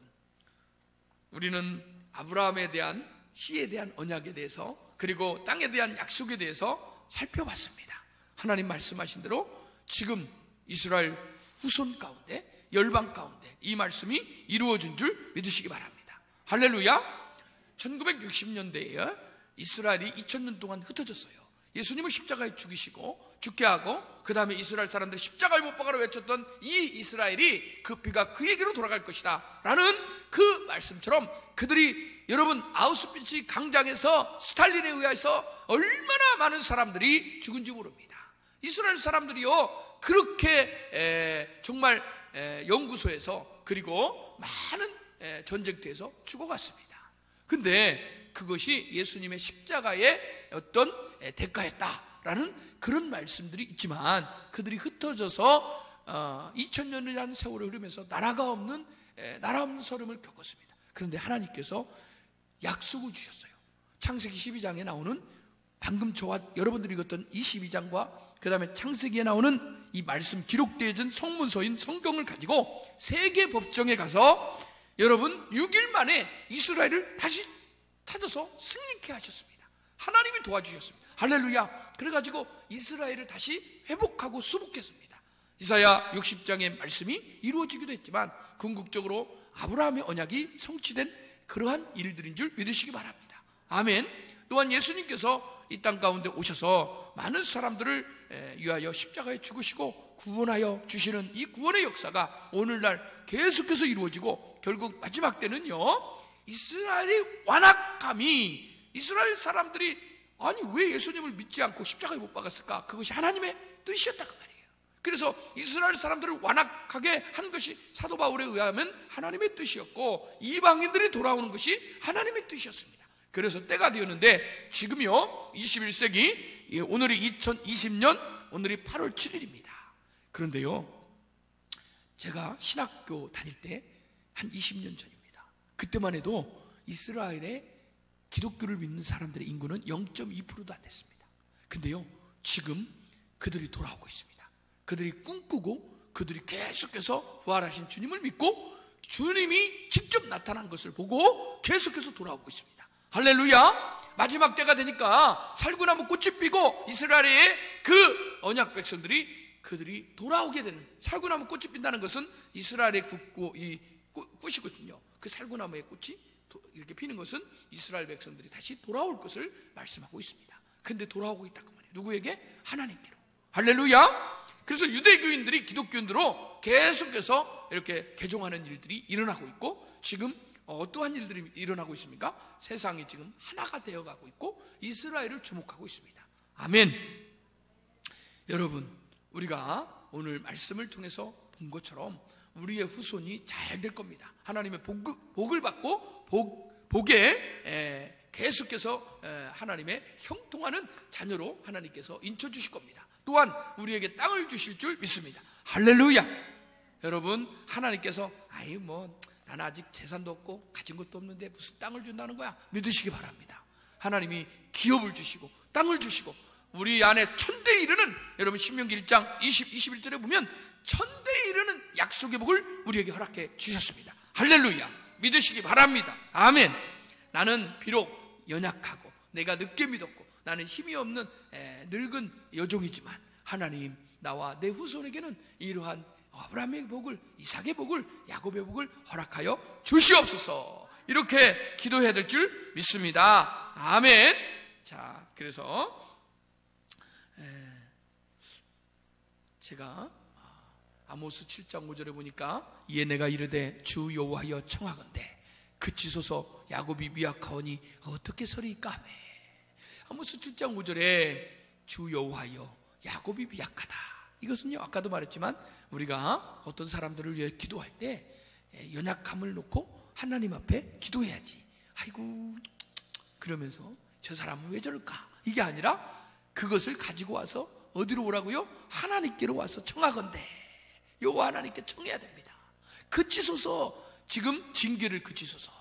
우리는 아브라함에 대한 씨에 대한 언약에 대해서 그리고 땅에 대한 약속에 대해서 살펴봤습니다. 하나님 말씀하신 대로 지금 이스라엘 후손 가운데, 열방 가운데 이 말씀이 이루어진 줄 믿으시기 바랍니다. 할렐루야. 1960년대에 이스라엘이 2000년 동안 흩어졌어요. 예수님을 십자가에 죽게 하고 그 다음에 이스라엘 사람들이 십자가에 못 박아라 외쳤던 이 이스라엘이 그 피가 그에게로 돌아갈 것이다 라는 그 말씀처럼 그들이 여러분, 아우슈비츠 강장에서 스탈린에 의해서 얼마나 많은 사람들이 죽은지 모릅니다. 이스라엘 사람들이요, 그렇게 정말 연구소에서, 그리고 많은 전쟁터에서 죽어갔습니다. 근데 그것이 예수님의 십자가의 어떤 대가였다라는 그런 말씀들이 있지만, 그들이 흩어져서 2000년이라는 세월이 흐르면서 나라 없는 서름을 겪었습니다. 그런데 하나님께서 약속을 주셨어요. 창세기 12장에 나오는, 방금 저와 여러분들이 읽었던 이 12장과 그 다음에 창세기에 나오는 이 말씀 기록되어진 성문서인 성경을 가지고 세계 법정에 가서 여러분 6일 만에 이스라엘을 다시 찾아서 승리케 하셨습니다. 하나님이 도와주셨습니다. 할렐루야. 그래가지고 이스라엘을 다시 회복하고 수복했습니다. 이사야 60장의 말씀이 이루어지기도 했지만 궁극적으로 아브라함의 언약이 성취된 그러한 일들인 줄 믿으시기 바랍니다. 아멘. 또한 예수님께서 이 땅 가운데 오셔서 많은 사람들을 위하여 십자가에 죽으시고 구원하여 주시는 이 구원의 역사가 오늘날 계속해서 이루어지고, 결국 마지막 때는요, 이스라엘의 완악함이, 이스라엘 사람들이 아니 왜 예수님을 믿지 않고 십자가에 못 박았을까? 그것이 하나님의 뜻이었다 그 말이에요. 그래서 이스라엘 사람들을 완악하게 한 것이 사도 바울에 의하면 하나님의 뜻이었고, 이방인들이 돌아오는 것이 하나님의 뜻이었습니다. 그래서 때가 되었는데, 지금요 21세기, 오늘이 2020년, 오늘이 8월 7일입니다 그런데요, 제가 신학교 다닐 때 한 20년 전입니다. 그때만 해도 이스라엘의 기독교를 믿는 사람들의 인구는 0.2%도 안 됐습니다. 근데요, 지금 그들이 돌아오고 있습니다. 그들이 꿈꾸고, 그들이 계속해서 부활하신 주님을 믿고, 주님이 직접 나타난 것을 보고 계속해서 돌아오고 있습니다. 할렐루야. 마지막 때가 되니까 살구나무 꽃이 피고, 이스라엘의 그 언약 백성들이, 그들이 돌아오게 되는, 살구나무 꽃이 핀다는 것은 이스라엘의 이 꽃이거든요. 그 살구나무의 꽃이 이렇게 피는 것은 이스라엘 백성들이 다시 돌아올 것을 말씀하고 있습니다. 근데 돌아오고 있다고 말이에요. 누구에게? 하나님께로. 할렐루야. 그래서 유대교인들이 기독교인으로 계속해서 이렇게 개종하는 일들이 일어나고 있고, 지금 어떠한 일들이 일어나고 있습니까? 세상이 지금 하나가 되어가고 있고 이스라엘을 주목하고 있습니다. 아멘. 여러분, 우리가 오늘 말씀을 통해서 본 것처럼 우리의 후손이 잘 될 겁니다. 하나님의 복을 받고 복에 계속해서 하나님의 형통하는 자녀로 하나님께서 인쳐주실 겁니다. 또한 우리에게 땅을 주실 줄 믿습니다. 할렐루야. 여러분, 하나님께서 나는 아직 재산도 없고 가진 것도 없는데 무슨 땅을 준다는 거야? 믿으시기 바랍니다. 하나님이 기업을 주시고 땅을 주시고, 우리 안에 1000대 이르는, 여러분 신명기 1장 21절에 보면 1000대 이르는 약속의 복을 우리에게 허락해 주셨습니다. 할렐루야. 믿으시기 바랍니다. 아멘. 나는 비록 연약하고 내가 늦게 믿었고 나는 힘이 없는 늙은 여종이지만, 하나님 나와 내 후손에게는 이러한 아브라함의 복을, 이삭의 복을, 야곱의 복을 허락하여 주시옵소서. 이렇게 기도해야 될 줄 믿습니다. 아멘. 자, 그래서 제가 아모스 7장 5절에 보니까, 이에 내가 이르되 주 여호와여 청하건대 그치소서 야곱이 미약하오니 어떻게 서리이까 하매. 아모스 7장 5절에 주 여호와여 야곱이 미약하다, 이것은요 아까도 말했지만 우리가 어떤 사람들을 위해 기도할 때 연약함을 놓고 하나님 앞에 기도해야지. 아이고 그러면서 저 사람은 왜 저럴까, 이게 아니라 그것을 가지고 와서 어디로 오라고요? 하나님께로 와서 청하건대, 여호와 하나님께 청해야 됩니다. 그치소서, 지금 징계를 그치소서.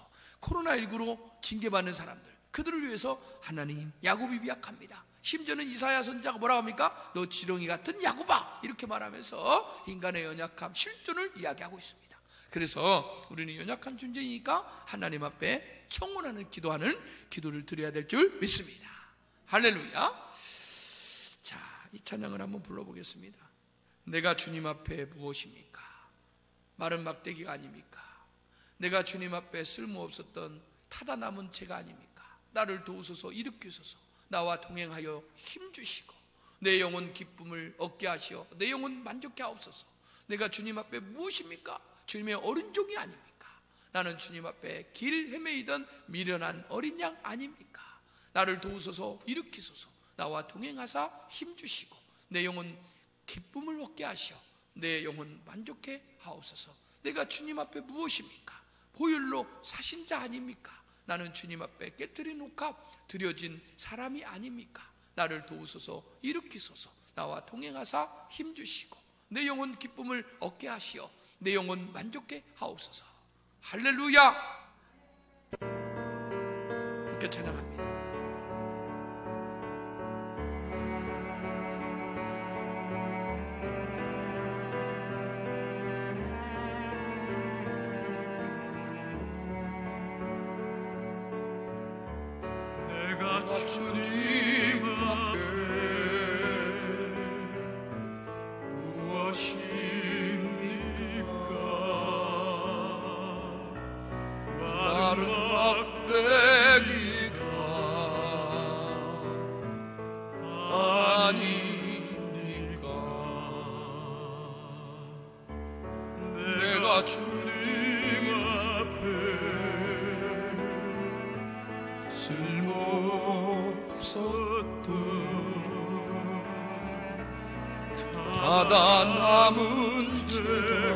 코로나19로 징계받는 사람들, 그들을 위해서 하나님, 야곱이 미약합니다. 심지어는 이사야 선지자가 뭐라고 합니까? 너 지렁이 같은 야곱아, 이렇게 말하면서 인간의 연약함, 실존을 이야기하고 있습니다. 그래서 우리는 연약한 존재이니까 하나님 앞에 청원하는, 기도하는 기도를 드려야 될 줄 믿습니다. 할렐루야. 자, 이 찬양을 한번 불러보겠습니다. 내가 주님 앞에 무엇입니까? 마른 막대기가 아닙니까? 내가 주님 앞에 쓸모없었던 타다 남은 채가 아닙니까? 나를 도우소서, 일으키소서. 나와 동행하여 힘주시고 내 영혼 기쁨을 얻게 하시어 내 영혼 만족케 하옵소서. 내가 주님 앞에 무엇입니까? 주님의 어른종이 아닙니까? 나는 주님 앞에 길 헤매이던 미련한 어린 양 아닙니까? 나를 도우소서 일으키소서. 나와 동행하사 힘주시고 내 영혼 기쁨을 얻게 하시어 내 영혼 만족해 하옵소서. 내가 주님 앞에 무엇입니까? 보혈로 사신 자 아닙니까? 나는 주님 앞에 깨트린 옥합 드려진 사람이 아닙니까? 나를 도우소서 일으키소서. 나와 동행하사 힘주시고 내 영혼 기쁨을 얻게 하시어 내 영혼 만족해 하옵소서. 할렐루야. 함께 찬양합니다. 내가 주님 앞에 무엇입니까? 마른 막대기가 아닙니까? 내가 주님 앞에 쓸모없었던 바다 남은 죄가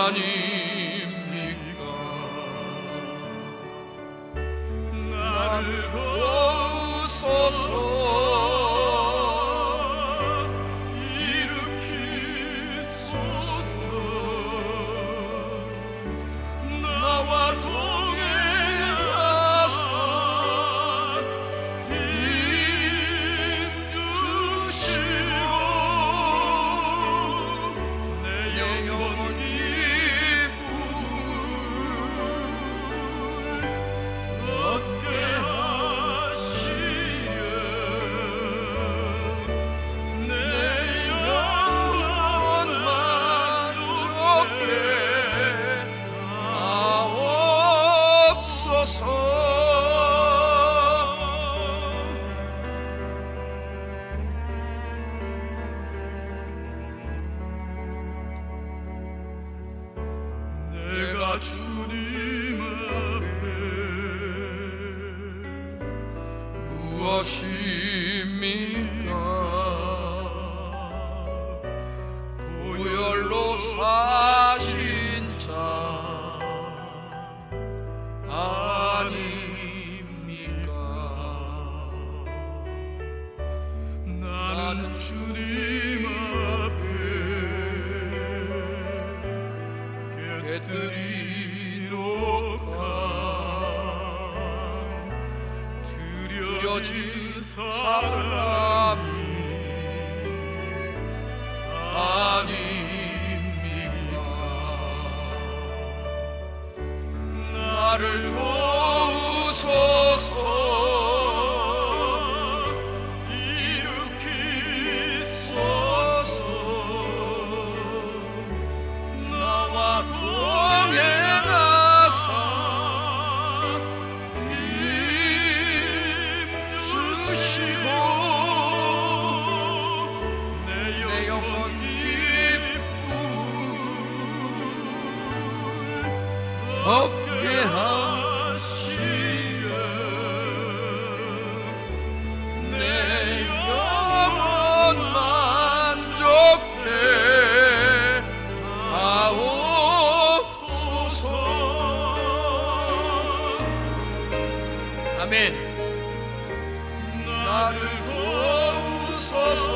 아닙니까? 나를 도우소서 일으키소서. 나와 동행하사 힘주시고 내 영혼 기쁨을 얻게 하시어 내 영혼 만족해 하옵소서. 내가 주님 앞에 무엇입니까? 보혈로 사신 자 아닙니까? 나는 주님 앞에 깨뜨리도록 드려진 사람이 아닙니까? 나를 도우소서 일으키소서. 나와 동행하사 힘주시고 내 영혼 기쁨을 얻게 하시어 내 영혼 만족해 하옵소서. 아멘. 나를 도우소서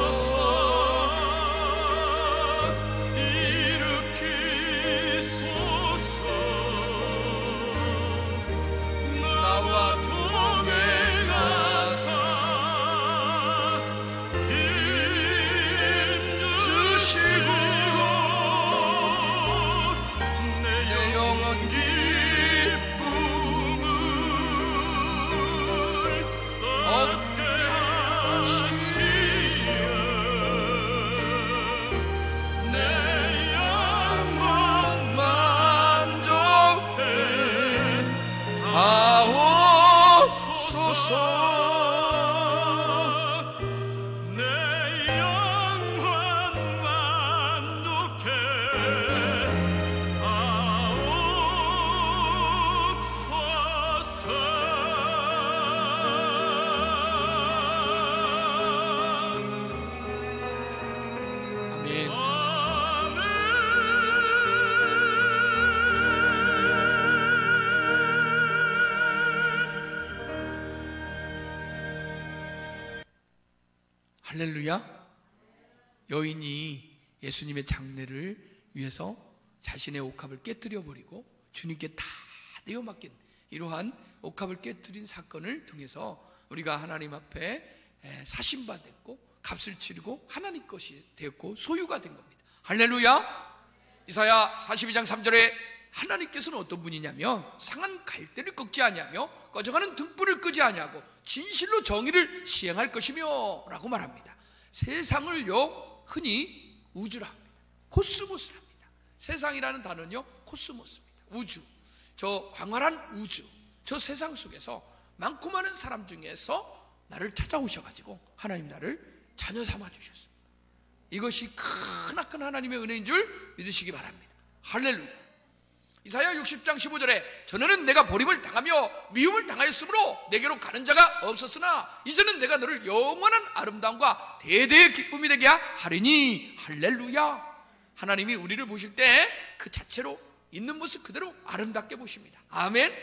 일으키소서. 나와 동행하사 힘주시고 내 영혼 기쁨을 얻게 하시어 할렐루야. 여인이 예수님의 장례를 위해서 자신의 옥합을 깨뜨려 버리고 주님께 다 내어 맡긴 이러한 옥합을 깨뜨린 사건을 통해서 우리가 하나님 앞에 사신받았고 값을 치르고 하나님 것이 되었고 소유가 된 겁니다. 할렐루야. 이사야 42장 3절에 하나님께서는 어떤 분이냐면 상한 갈대를 꺾지 아니하며 꺼져가는 등불을 끄지 아니하고 진실로 정의를 시행할 것이며 라고 말합니다. 세상을요 흔히 우주라 합니다. 코스모스랍니다. 세상이라는 단어는요 코스모스입니다. 우주, 저 광활한 우주, 저 세상 속에서 많고 많은 사람 중에서 나를 찾아오셔가지고 하나님 나를 자녀 삼아주셨습니다. 이것이 크나큰 하나님의 은혜인 줄 믿으시기 바랍니다. 할렐루야. 이사야 60장 15절에 전에는 내가 버림을 당하며 미움을 당하였으므로 내게로 가는 자가 없었으나 이제는 내가 너를 영원한 아름다움과 대대의 기쁨이 되게 하리니. 할렐루야. 하나님이 우리를 보실 때 그 자체로 있는 모습 그대로 아름답게 보십니다. 아멘.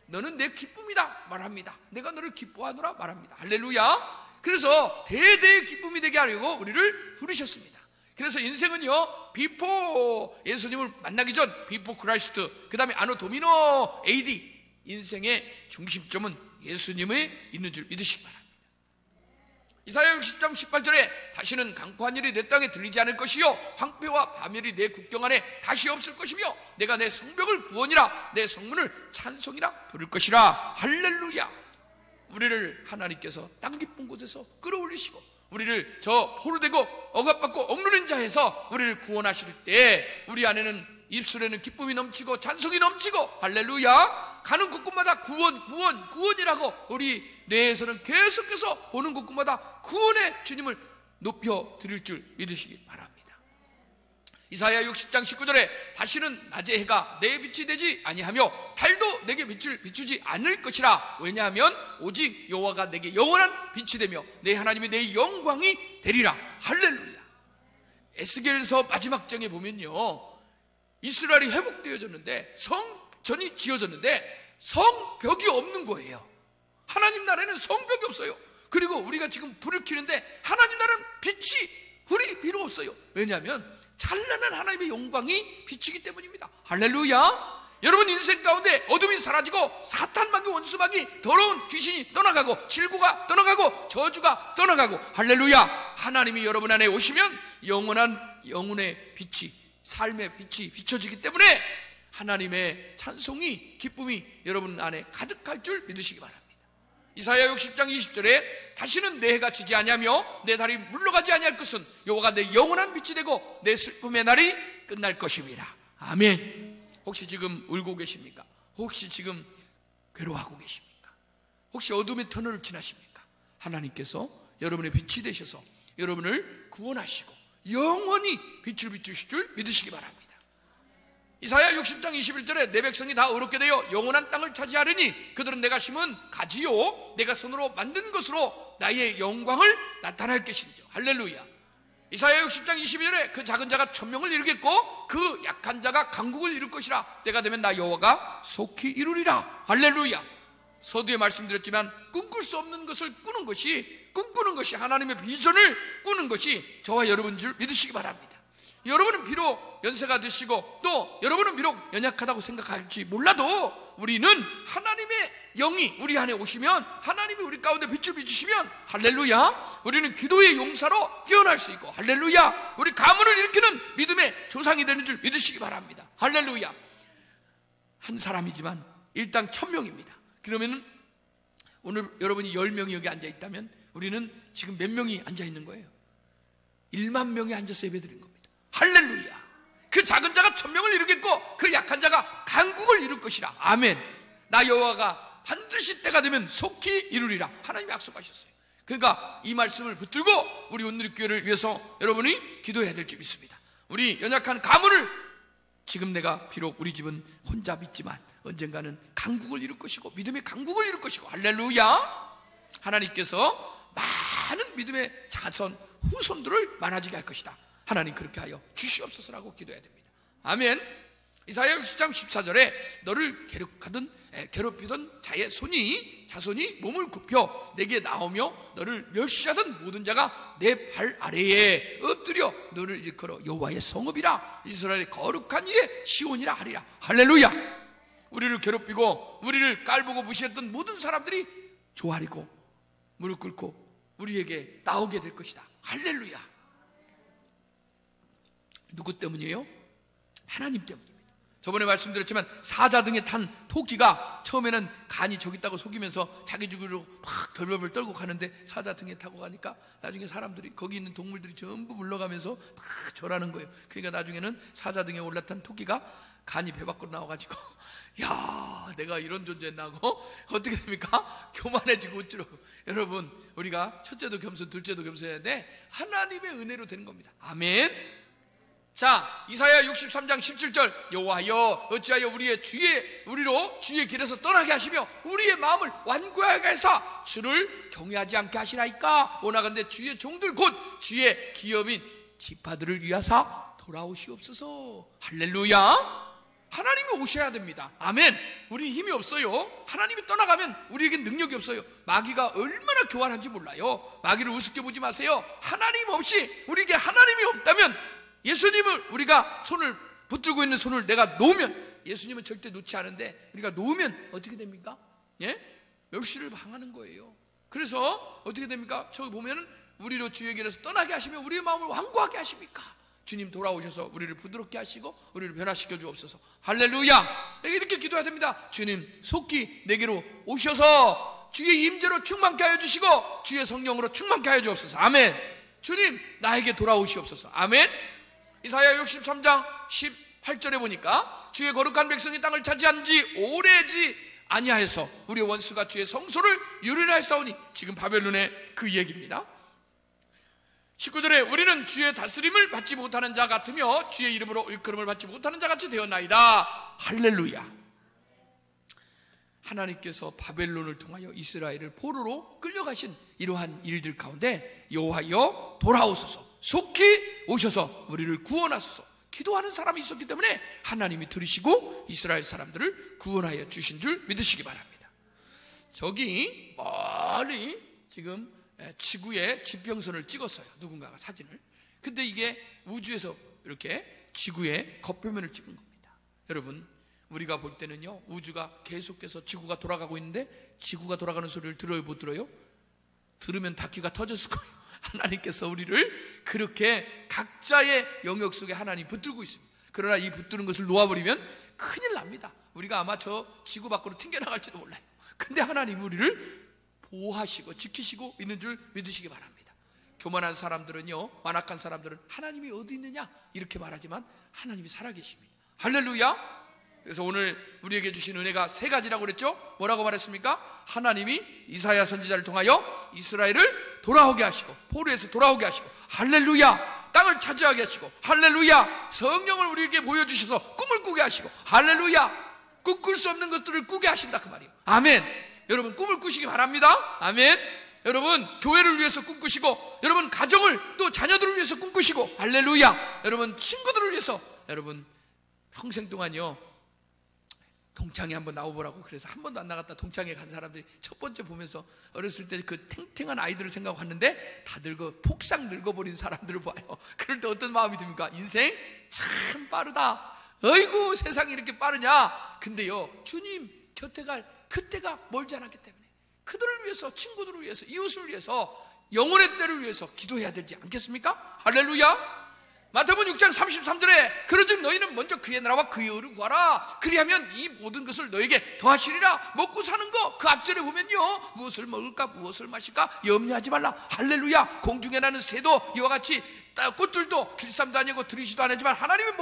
너는 내 기쁨이다 말합니다. 내가 너를 기뻐하노라 말합니다. 할렐루야. 그래서 대대의 기쁨이 되게 하려고 우리를 부르셨습니다. 그래서 인생은요 비포 예수님을 만나기 전 비포 크라이스트, 그 다음에 아노 도미노 AD, 인생의 중심점은 예수님에 있는 줄 믿으시기 바랍니다. 이사야 60장 18절에 다시는 강포한 일이 내 땅에 들리지 않을 것이요 황폐와 파멸이 내 국경 안에 다시 없을 것이며 내가 내 성벽을 구원이라 내 성문을 찬송이라 부를 것이라. 할렐루야. 우리를 하나님께서 땅 깊은 곳에서 끌어올리시고 우리를 저 포로되고 억압받고 억누른 자에서 우리를 구원하실 때 우리 안에는 입술에는 기쁨이 넘치고 찬송이 넘치고 할렐루야. 가는 곳곳마다 구원이라고 우리 뇌에서는 계속해서 오는 곳곳마다 구원의 주님을 높여 드릴 줄 믿으시기 바랍니다. 이사야 60장 19절에 다시는 낮의 해가 내 빛이 되지 아니하며 달도 내게 빛을 비추지 않을 것이라. 왜냐하면 오직 여호와가 내게 영원한 빛이 되며 내 하나님이 내 영광이 되리라. 할렐루야. 에스겔서 마지막 장에 보면요 이스라엘이 회복되어졌는데 성전이 지어졌는데 성벽이 없는 거예요. 하나님 나라에는 성벽이 없어요. 그리고 우리가 지금 불을 켜는데 하나님 나라는 불이 필요 없어요. 왜냐하면 찬란한 하나님의 영광이 비치기 때문입니다. 할렐루야. 여러분 인생 가운데 어둠이 사라지고 사탄마귀 원수마귀 더러운 귀신이 떠나가고 질고가 떠나가고 저주가 떠나가고 할렐루야. 하나님이 여러분 안에 오시면 영원한 영혼의 빛이 삶의 빛이 비춰지기 때문에 하나님의 찬송이 기쁨이 여러분 안에 가득할 줄 믿으시기 바랍니다. 이사야 60장 20절에 다시는 내 해가 지지 아니하며 내 달이 물러가지 아니할 것은 여호와가 내 영원한 빛이 되고 내 슬픔의 날이 끝날 것임이라. 아멘. 혹시 지금 울고 계십니까? 혹시 지금 괴로워하고 계십니까? 혹시 어둠의 터널을 지나십니까? 하나님께서 여러분의 빛이 되셔서 여러분을 구원하시고 영원히 빛을 비추실 줄 믿으시기 바랍니다. 이사야 60장 21절에 내 백성이 다 의롭게 되어 영원한 땅을 차지하리니 그들은 내가 심은 가지요 내가 손으로 만든 것으로 나의 영광을 나타낼 것이죠. 할렐루야. 이사야 60장 22절에 그 작은 자가 천명을 이루겠고 그 약한 자가 강국을 이룰 것이라. 때가 되면 나 여호와가 속히 이루리라. 할렐루야. 서두에 말씀드렸지만 꿈꿀 수 없는 것을 꾸는 것이 하나님의 비전을 꾸는 것이 저와 여러분인 줄 믿으시기 바랍니다. 여러분은 비록 연세가 드시고 또 여러분은 비록 연약하다고 생각할지 몰라도 우리는 하나님의 영이 우리 안에 오시면 하나님이 우리 가운데 빛을 비추시면 할렐루야 우리는 기도의 용사로 깨어날 수 있고 할렐루야 우리 가문을 일으키는 믿음의 조상이 되는 줄 믿으시기 바랍니다. 할렐루야. 한 사람이지만 일당 1000명입니다. 그러면 오늘 여러분이 10명이 여기 앉아있다면 우리는 지금 몇 명이 앉아있는 거예요? 1만 명이 앉아서 예배드린 겁니다. 할렐루야. 그 작은 자가 1000명을 이루겠고 그 약한 자가 강국을 이룰 것이라. 아멘. 나 여호와가 반드시 때가 되면 속히 이루리라. 하나님이 약속하셨어요. 그러니까 이 말씀을 붙들고 우리 온누리교회를 위해서 여러분이 기도해야 될 줄 믿습니다. 우리 연약한 가문을 지금 내가 비록 우리 집은 혼자 믿지만 언젠가는 강국을 이룰 것이고 믿음의 강국을 이룰 것이고 할렐루야. 하나님께서 많은 믿음의 자손 후손들을 많아지게 할 것이다. 하나님 그렇게 하여 주시옵소서라고 기도해야 됩니다. 아멘. 이사야 60장 14절에 너를 괴롭히던 자손이 몸을 굽혀 내게 나오며 너를 멸시하던 모든 자가 내 발 아래에 엎드려 너를 일컬어 여호와의 성읍이라 이스라엘의 거룩한 이의 시온이라 하리라. 할렐루야. 우리를 괴롭히고 우리를 깔보고 무시했던 모든 사람들이 조아리고 무릎 꿇고 우리에게 나오게 될 것이다. 할렐루야. 누구 때문이에요? 하나님 때문입니다. 저번에 말씀드렸지만 사자 등에 탄 토끼가 처음에는 간이 저기 있다고 속이면서 자기 죽으려고 막 결벽을 떨고 가는데 사자 등에 타고 가니까 나중에 사람들이 거기 있는 동물들이 전부 물러가면서 막 절하는 거예요. 그러니까 나중에는 사자 등에 올라탄 토끼가 간이 배 밖으로 나와가지고 야, 내가 이런 존재였나 하고 어떻게 됩니까? 교만해지고 어쩌라고. 여러분, 우리가 첫째도 겸손, 둘째도 겸손해야 돼. 하나님의 은혜로 되는 겁니다. 아멘. 자, 이사야 63장 17절 여호와여 어찌하여 우리로 주의 길에서 떠나게 하시며 우리의 마음을 완고하게 하사 주를 경외하지 않게 하시나이까. 오나간대 주의 종들 곧 주의 기업인 지파들을 위하사 돌아오시옵소서. 할렐루야. 하나님이 오셔야 됩니다. 아멘. 우리는 힘이 없어요. 하나님이 떠나가면 우리에겐 능력이 없어요. 마귀가 얼마나 교활한지 몰라요. 마귀를 우습게 보지 마세요. 하나님 없이, 우리에게 하나님이 없다면, 예수님을 우리가 손을 붙들고 있는 손을 내가 놓으면, 예수님은 절대 놓지 않은데 우리가 놓으면 어떻게 됩니까? 예? 멸시를 당하는 거예요. 그래서 어떻게 됩니까? 저기 보면은 우리로 주의 길에서 떠나게 하시며 우리의 마음을 완고하게 하십니까? 주님 돌아오셔서 우리를 부드럽게 하시고 우리를 변화시켜 주옵소서. 할렐루야. 이렇게 기도해야 됩니다. 주님 속히 내게로 오셔서 주의 임재로 충만케 하여 주시고 주의 성령으로 충만케 하여 주옵소서. 아멘. 주님 나에게 돌아오시옵소서. 아멘. 이사야 63장 18절에 보니까 주의 거룩한 백성이 땅을 차지한 지 오래지 아니하여서 우리의 원수가 주의 성소를 유린하였사오니, 지금 바벨론의 그 얘기입니다. 19절에 우리는 주의 다스림을 받지 못하는 자 같으며 주의 이름으로 일컬음을 받지 못하는 자 같이 되었나이다. 할렐루야. 하나님께서 바벨론을 통하여 이스라엘을 포로로 끌려가신 이러한 일들 가운데 여호와여 돌아오소서, 속히 오셔서 우리를 구원하소서 기도하는 사람이 있었기 때문에 하나님이 들으시고 이스라엘 사람들을 구원하여 주신 줄 믿으시기 바랍니다. 저기 멀리 지금 지구에 지평선을 찍었어요. 누군가가 사진을. 근데 이게 우주에서 이렇게 지구의 겉표면을 찍은 겁니다. 여러분, 우리가 볼 때는요, 우주가 계속해서 지구가 돌아가고 있는데 지구가 돌아가는 소리를 들어요, 못 들어요? 들으면 닫기가 터졌을 거예요. 하나님께서 우리를 그렇게 각자의 영역 속에 하나님 붙들고 있습니다. 그러나 이 붙드는 것을 놓아버리면 큰일 납니다. 우리가 아마 저 지구 밖으로 튕겨나갈지도 몰라요. 근데 하나님 우리를 보호하시고 지키시고 있는 줄 믿으시기 바랍니다. 교만한 사람들은요, 완악한 사람들은 하나님이 어디 있느냐 이렇게 말하지만 하나님이 살아계십니다. 할렐루야. 그래서 오늘 우리에게 주신 은혜가 세 가지라고 그랬죠. 뭐라고 말했습니까? 하나님이 이사야 선지자를 통하여 이스라엘을 돌아오게 하시고 포로에서 돌아오게 하시고, 할렐루야, 땅을 차지하게 하시고, 할렐루야, 성령을 우리에게 보여주셔서 꿈을 꾸게 하시고, 할렐루야, 꿈꿀 수 없는 것들을 꾸게 하신다 그 말이에요. 아멘. 여러분 꿈을 꾸시기 바랍니다. 아멘. 여러분 교회를 위해서 꿈꾸시고, 여러분 가정을 또 자녀들을 위해서 꿈꾸시고, 할렐루야, 여러분 친구들을 위해서, 여러분 평생 동안요 동창회 한번 나와보라고 그래서 한 번도 안 나갔다 동창회 간 사람들이 첫 번째 보면서 어렸을 때 그 탱탱한 아이들을 생각하는데 다 폭삭 늙어버린 사람들을 봐요. 그럴 때 어떤 마음이 듭니까? 인생 참 빠르다. 어이구 세상이 이렇게 빠르냐. 근데요 주님 곁에 갈 그때가 멀지 않았기 때문에 그들을 위해서, 친구들을 위해서, 이웃을 위해서, 영혼의 때를 위해서 기도해야 되지 않겠습니까? 할렐루야. 마태복음 6장 33절에 그러즉 너희는 먼저 그의 나라와 그의 의를 구하라. 그리하면 이 모든 것을 너에게 더하시리라. 먹고 사는 거 그 앞절에 보면요, 무엇을 먹을까 무엇을 마실까 염려하지 말라. 할렐루야. 공중에 나는 새도 이와 같이 꽃들도 길쌈도 아니고 들이시도 아니지만 하나님은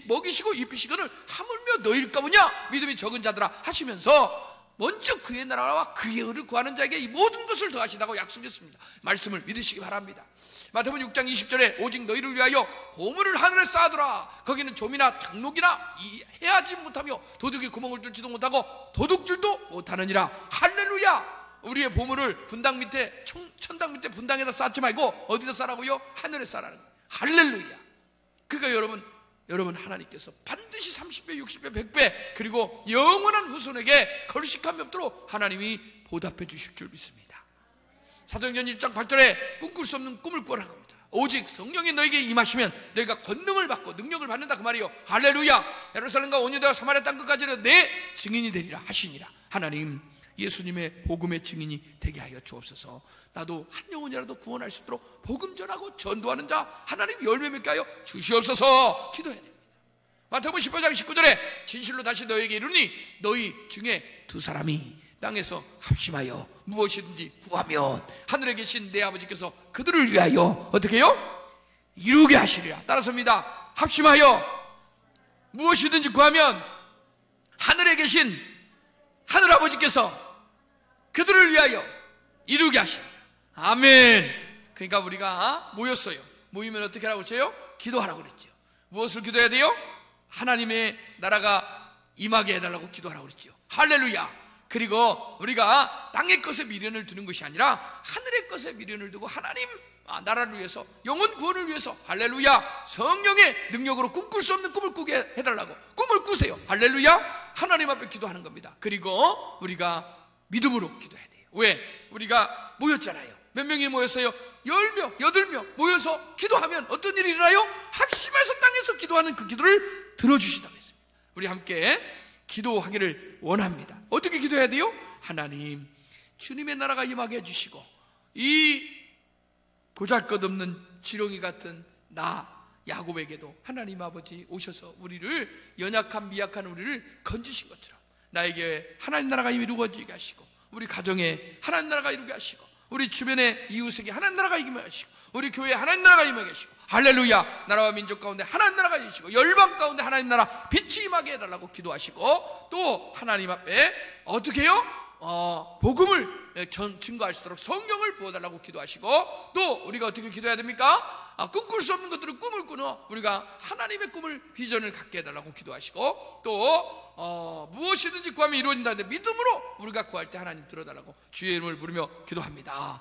먹이시고 입히시거늘 하물며 너희일까 보냐 믿음이 적은 자들아 하시면서 먼저 그의 나라와 그의 의를 구하는 자에게 이 모든 것을 더하시다고 약속했습니다. 말씀을 믿으시기 바랍니다. 마태복음 6장 20절에 오직 너희를 위하여 보물을 하늘에 쌓아두라. 거기는 좀이나 장록이나 해하지 못하며 도둑이 구멍을 뚫지도 못하고 도둑질도 못하느니라. 할렐루야. 우리의 보물을 분당 밑에 천당 밑에 분당에다 쌓지 말고 어디다 쌓으라고요? 하늘에 쌓으라는 거예요. 할렐루야. 그러니까 여러분 하나님께서 반드시 30배, 60배, 100배 그리고 영원한 후손에게 거르식함이 없도록 하나님이 보답해 주실 줄 믿습니다. 사도행전 1장 8절에 꿈꿀 수 없는 꿈을 꾸라는 겁니다. 오직 성령이 너에게 임하시면 너희가 권능을 받고 능력을 받는다 그 말이요. 할렐루야. 예루살렘과 온 유대와 사마리아 땅 끝까지는 내 증인이 되리라 하시니라. 하나님 예수님의 복음의 증인이 되게 하여 주옵소서. 나도 한 영혼이라도 구원할 수 있도록 복음 전하고 전도하는 자 하나님 열매 맺게 하여 주시옵소서. 기도해야 됩니다. 마태복음 15장 19절에 진실로 다시 너에게 이르니 너희 중에 두 사람이 땅에서 합심하여 무엇이든지 구하면 하늘에 계신 내 아버지께서 그들을 위하여 어떻게 해요? 이루게 하시리라. 따라서입니다. 합심하여 무엇이든지 구하면 하늘에 계신 하늘 아버지께서 그들을 위하여 이루게 하시리라. 아멘. 그러니까 우리가 모였어요. 모이면 어떻게 하라고 했어요? 기도하라고 그랬죠. 무엇을 기도해야 돼요? 하나님의 나라가 임하게 해달라고 기도하라고 그랬죠. 할렐루야. 그리고 우리가 땅의 것에 미련을 두는 것이 아니라 하늘의 것에 미련을 두고 하나님 나라를 위해서 영혼 구원을 위해서 할렐루야 성령의 능력으로 꿈꿀 수 없는 꿈을 꾸게 해달라고 꿈을 꾸세요. 할렐루야. 하나님 앞에 기도하는 겁니다. 그리고 우리가 믿음으로 기도해야 돼요. 왜? 우리가 모였잖아요. 몇 명이 모였어요? 10명, 8명 모여서 기도하면 어떤 일이 일어나요? 합심해서 땅에서 기도하는 그 기도를 들어주신다고 했습니다. 우리 함께 기도하기를 원합니다. 어떻게 기도해야 돼요? 하나님 주님의 나라가 임하게 해주시고 이 보잘것없는 지렁이 같은 나 야곱에게도 하나님 아버지 오셔서 우리를 연약한 미약한 우리를 건지신 것처럼 나에게 하나님 나라가 이루어지게 하시고 우리 가정에 하나님 나라가 이루게 하시고 우리 주변의 이웃에게 하나님 나라가 임하게 하시고 우리 교회에 하나님 나라가 임하게 하시고 할렐루야. 나라와 민족 가운데 하나님 나라가 임하시고 열방 가운데 하나님 나라 빛이 임하게 해달라고 기도하시고 또 하나님 앞에 어떻게 해요? 복음을 증거할 수 있도록 성령을 부어달라고 기도하시고 또 우리가 어떻게 기도해야 됩니까? 꿈꿀 수 없는 것들을 꿈을 꾸어 우리가 하나님의 꿈을 비전을 갖게 해달라고 기도하시고 또 무엇이든지 구하면 이루어진다는데 믿음으로 우리가 구할 때 하나님 들어달라고 주의 이름을 부르며 기도합니다.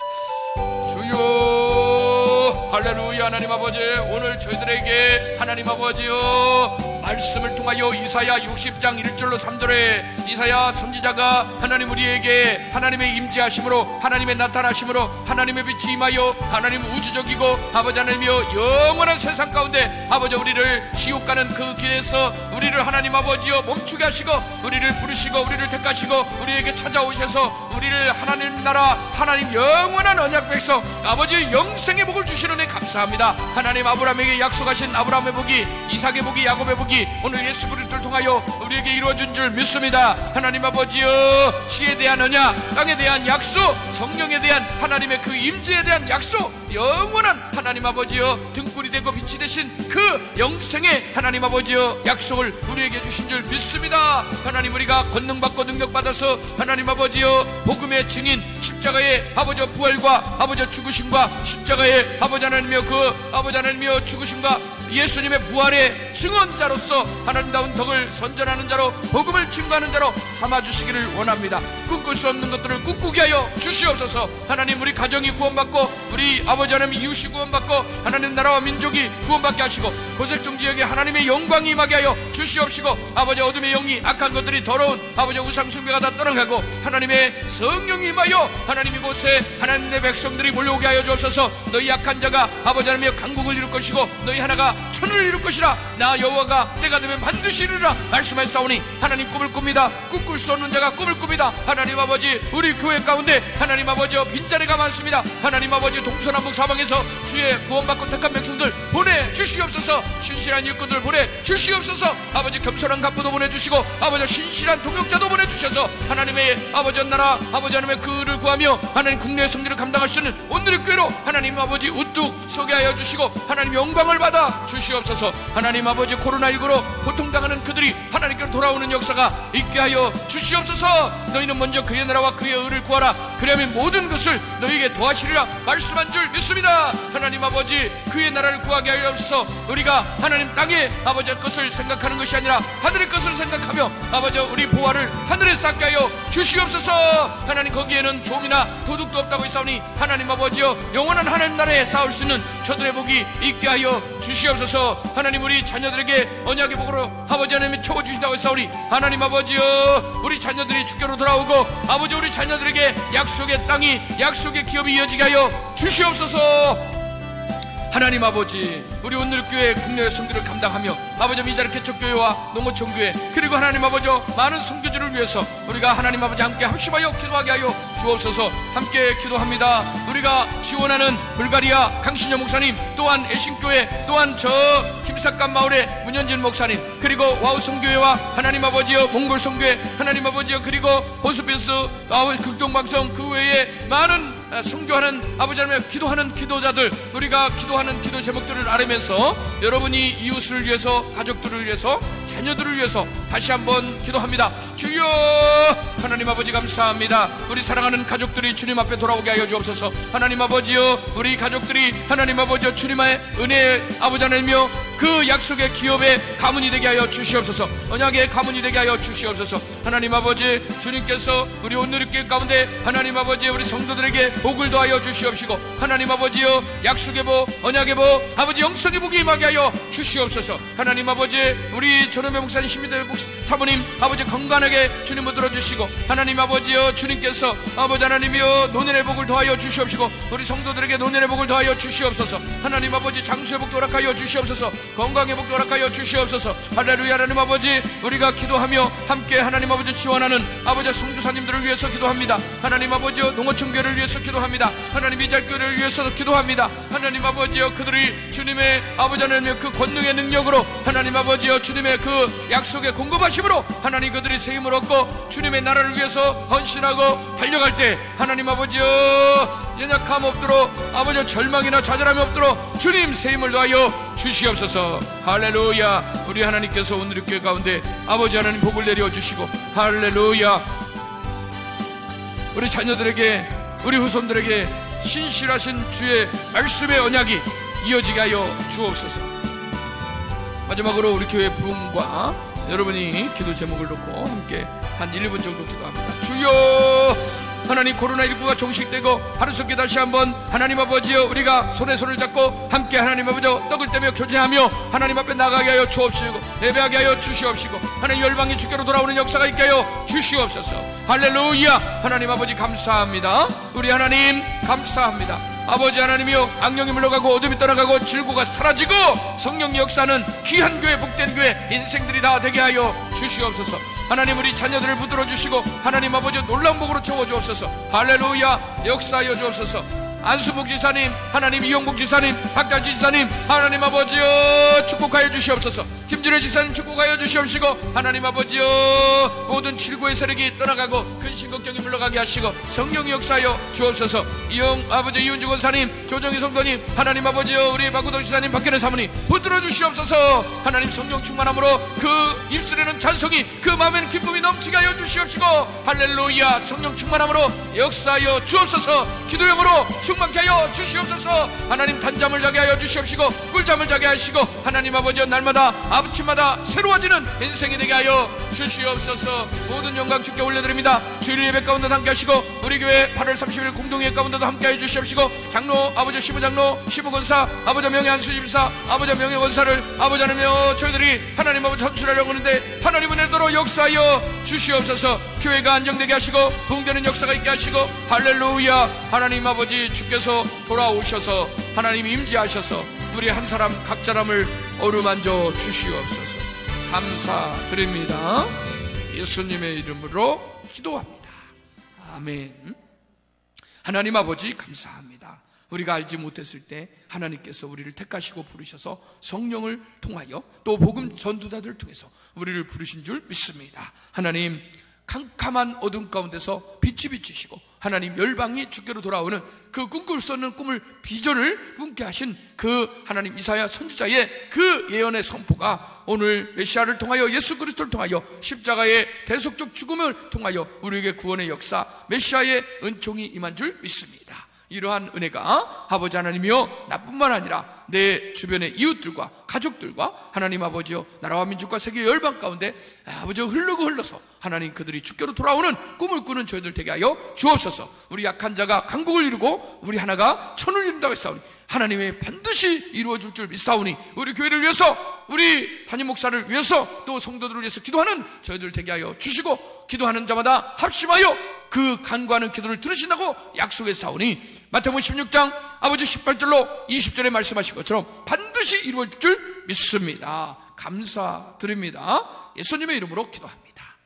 주여 할렐루야. 하나님 아버지 오늘 저희들에게 하나님 아버지여 말씀을 통하여 이사야 60장 1절로 3절에 이사야 선지자가 하나님 우리에게 하나님의 임재하심으로 하나님의 나타나심으로 하나님의 빛이 임하여 하나님 우주적이고 아버지 하나님이여 영원한 세상 가운데 아버지 우리를 지옥 가는 그 길에서 우리를 하나님 아버지여 멈추게 하시고 우리를 부르시고 우리를 택하시고 우리에게 찾아오셔서 우리를 하나님 나라 하나님 영원한 언약 백성 아버지 영생의 복을 주시는 애 감사합니다. 하나님 아브라함에게 약속하신 아브라함의 복이 이삭의 복이 야곱의 복이 오늘 예수 그리스도를 통하여 우리에게 이루어진 줄 믿습니다. 하나님 아버지여 지에 대한 언약 땅에 대한 약속 성령에 대한 하나님의 그 임재에 대한 약속 영원한 하나님 아버지여 등불이 되고 빛이 되신 그 영생의 하나님 아버지여 약속을 우리에게 주신 줄 믿습니다. 하나님 우리가 권능받고 능력받아서 하나님 아버지여 복음의 증인 십자가의 아버지여 부활과 아버지여 죽으심과 십자가의 아버지 하나님이여 그 아버지 하나님이여 죽으심과 예수님의 부활의 증언자로서 하나님다운 덕을 선전하는 자로 복음을 증거하는 자로 삼아주시기를 원합니다. 꿈꿀 수 없는 것들을 꿈꾸게 하여 주시옵소서. 하나님 우리 가정이 구원받고 우리 아버지 하나님 이웃이 구원받고 하나님 나라와 민족이 구원받게 하시고 고색종 지역에 하나님의 영광이 임하게 하여 주시옵시고 아버지 어둠의 영이 악한 것들이 더러운 아버지 우상숭배가 다 떠나가고 하나님의 성령이 임하여 하나님 이곳에 하나님의 백성들이 몰려오게 하여 주옵소서. 너희 약한 자가 아버지 하나님의 강국을 이룰 것이고 너희 하나가 천을 이룰 것이라. 나 여호와가 때가 되면 반드시 이루리라 말씀하셨사오니 하나님 꿈을 꿉니다. 꿈꿀 수 없는 자가 꿈을 꿉니다. 하나님 아버지 우리 교회 가운데 하나님 아버지여 빈자리가 많습니다. 하나님 아버지 동서남북 사방에서 주의 구원받고 택한 백성들 보내주시옵소서. 신실한 일꾼들 보내주시옵소서. 아버지 겸손한 간부도 보내주시고 아버지 신실한 동역자도 보내주셔서 하나님의 아버지 나라 아버지 하나님의 그를 구하며 하나님 국내의 성질을 감당할 수 있는 오늘의 교회로 하나님 아버지 우뚝 서게 하여 주시고 하나님 영광을 받아 주시옵소서. 하나님 아버지 코로나19로 고통당하는 그들이 하나님께로 돌아오는 역사가 있게 하여 주시옵소서. 너희는 먼저 그의 나라와 그의 의를 구하라. 그리하면 모든 것을 너희에게 더하시리라 말씀한 줄 믿습니다. 하나님 아버지 그의 나라를 구하게 하여 주옵소서. 우리가 하나님 땅의 아버지의 것을 생각하는 것이 아니라 하늘의 것을 생각하며 아버지 우리 보화를 하늘에 쌓게 하여 주시옵소서. 하나님 거기에는 종이나 도둑도 없다고 했사오니 하나님 아버지여 영원한 하나님 나라에 싸울 수 있는 저들의 복이 있게 하여 주시옵소서. 주시옵소서. 하나님 우리 자녀들에게 언약의 복으로 아버지 하나님이 채워주신다고 했사오니 하나님 아버지여, 우리 자녀들이 주께로 돌아오고 아버지 우리 자녀들에게 약속의 땅이, 약속의 기업이 이어지게 하여 주시옵소서. 하나님 아버지, 우리 오늘교회 국내의 선교를 감당하며 아버지 미자리 개척교회와 농어촌교회 그리고 하나님 아버지 많은 선교지를 위해서 우리가 하나님 아버지 함께 합심하여 기도하게 하여 주옵소서. 함께 기도합니다. 우리가 지원하는 불가리아 강신여 목사님, 또한 애신교회, 또한 저 김삿갓 마을의 문현진 목사님, 그리고 와우 선교회와 하나님 아버지여 몽골 선교회 하나님 아버지여, 그리고 호스피스 극동방송 그 외에 많은 선교하는 아버지 하나님 기도하는 기도자들, 우리가 기도하는 기도 제목들을 알으면서 여러분이 이웃을 위해서, 가족들을 위해서, 자녀들을 위해서 다시 한번 기도합니다. 주여 하나님 아버지 감사합니다. 우리 사랑하는 가족들이 주님 앞에 돌아오게 하여 주옵소서. 하나님 아버지여, 우리 가족들이 하나님 아버지여 주님의 은혜의 아버지 하나님이여 그 약속의 기업의 가문이 되게 하여 주시옵소서. 언약의 가문이 되게 하여 주시옵소서. 하나님 아버지, 주님께서 우리 오늘의 가운데 하나님 아버지 우리 성도들에게 복을 더하여 주시옵시고 하나님 아버지여 약속의 복, 언약의 복, 아버지 영성의 복이 임하게 하여 주시옵소서. 하나님 아버지 우리 전원의 목사님, 신미대 사모님 아버지 건강하게 주님 붙들어 주시고 하나님 아버지여 주님께서 아버지 하나님이여 노년의 복을 더하여 주시옵시고 우리 성도들에게 노년의 복을 더하여 주시옵소서. 하나님 아버지 장수의 복도 허락하여 주시옵소서. 건강의 복도 허락하여 주시옵소서. 할렐루야. 하나님 아버지 우리가 기도하며 함께 하나님 아버지 지원하는 아버지 성교사님들을 위해서 기도합니다. 하나님 아버지여 농어촌교회를 위해서 기도합니다. 하나님 이잘교회를 위해서 기도합니다. 하나님 아버지여 그들이 주님의 아버지 하나님의 그 권능의 능력으로 하나님 아버지여 주님의 그 약속의 공급하심으로 하나님 그들이 새 힘을 얻고 주님의 나라를 위해서 헌신하고 달려갈 때 하나님 아버지여 연약함 없도록 아버지 절망이나 좌절함이 없도록 주님 새 힘을 더하여 주시옵소서. 할렐루야. 우리 하나님께서 오늘 교회 가운데 아버지 하나님 복을 내려주시고 할렐루야. 우리 자녀들에게 우리 후손들에게 신실하신 주의 말씀의 언약이 이어지게 하여 주옵소서. 마지막으로 우리 교회 부흥과 여러분이 기도 제목을 놓고 함께 한 1분 정도 기도합니다. 주여 하나님, 코로나19가 종식되고 하루속히 다시 한번 하나님 아버지여 우리가 손에 손을 잡고 함께 하나님 아버지여 떡을 떼며 교제하며 하나님 앞에 나가게 하여 주옵시고 예배하게 하여 주시옵시고 하나님 열방이 주께로 돌아오는 역사가 있게 하여 주시옵소서. 할렐루야. 하나님 아버지 감사합니다. 우리 하나님 감사합니다. 아버지 하나님이여 악령이 물러가고 어둠이 떠나가고 질고가 사라지고 성령의 역사는 귀한 교회, 복된 교회 인생들이 다 되게 하여 주시옵소서. 하나님 우리 자녀들을 붙들어 주시고 하나님 아버지 놀라운 복으로 채워주옵소서. 할렐루야. 역사하여 주옵소서. 안수복 지사님, 하나님 이용복 지사님, 박달지 지사님 하나님 아버지여 축복하여 주시옵소서. 김준혜 지사님 축복하여 주시옵시고 하나님 아버지여 모든 질고의 세력이 떠나가고 근심 걱정이 물러가게 하시고 성령의 역사하여 주옵소서. 이용 아버지 이윤주 권사님, 조정희 성도님 하나님 아버지여 우리 박우동 지사님, 박현애 사모님 붙들어 주시옵소서. 하나님 성령 충만함으로 그 입술에는 찬송이, 그 마음에는 기쁨이 넘치게 하여 주시옵시고 할렐루야. 성령 충만함으로 역사하여 주옵소서. 기도형으로 충만케 하여 주시옵소서. 하나님 단잠을 자게 하여 주시옵시고 꿀잠을 자게 하시고 하나님 아버지 날마다 아침마다 새로워지는 인생이 되게 하여 주시옵소서. 모든 영광 주께 올려드립니다. 주일 예배 가운데 함께 하시고 우리 교회 8월 30일 공동예배 가운데도 함께 해 주시옵시고 장로 아버지 시부장로 시부권사 아버지 명예 안수집사 아버지 명예 권사를 아버지 하나님여 저희들이 하나님 아버지 전출하려고 하는데 하나님 은혜대로 역사하여 주시옵소서. 교회가 안정되게 하시고 부흥되는 역사가 있게 하시고 할렐루야. 하나님 아버지 주께서 돌아오셔서 하나님 임재하셔서 우리 한 사람 각 사람을 어루만져 주시옵소서. 감사드립니다. 예수님의 이름으로 기도합니다. 아멘. 하나님 아버지 감사합니다. 우리가 알지 못했을 때 하나님께서 우리를 택하시고 부르셔서 성령을 통하여 또 복음 전도자들을 통해서 우리를 부르신 줄 믿습니다. 하나님 캄캄한 어둠 가운데서 빛이 비치시고 하나님 열방이 주께로 돌아오는 그 꿈꿀 수 없는 꿈을 비전을 꿈게 하신 그 하나님 이사야 선지자의 그 예언의 선포가 오늘 메시아를 통하여 예수 그리스도를 통하여 십자가의 대속적 죽음을 통하여 우리에게 구원의 역사 메시아의 은총이 임한 줄 믿습니다. 이러한 은혜가 아버지 하나님이여 나뿐만 아니라 내 주변의 이웃들과 가족들과 하나님 아버지여 나라와 민족과 세계 열방 가운데 아버지여 흘러서 하나님 그들이 주께로 돌아오는 꿈을 꾸는 저희들 되게 하여 주옵소서. 우리 약한 자가 강국을 이루고 우리 하나가 천을 이룬다고 했사오니 하나님의 반드시 이루어질 줄 믿사오니 우리 교회를 위해서, 우리 담임 목사를 위해서, 또 성도들을 위해서 기도하는 저희들 되게 하여 주시고, 기도하는 자마다 합심하여 그 간구하는 기도를 들으신다고 약속했사오니 마태복음 16장 아버지 18절로 20절에 말씀하신 것처럼 반드시 이루어질 줄 믿습니다. 감사드립니다. 예수님의 이름으로 기도합니다.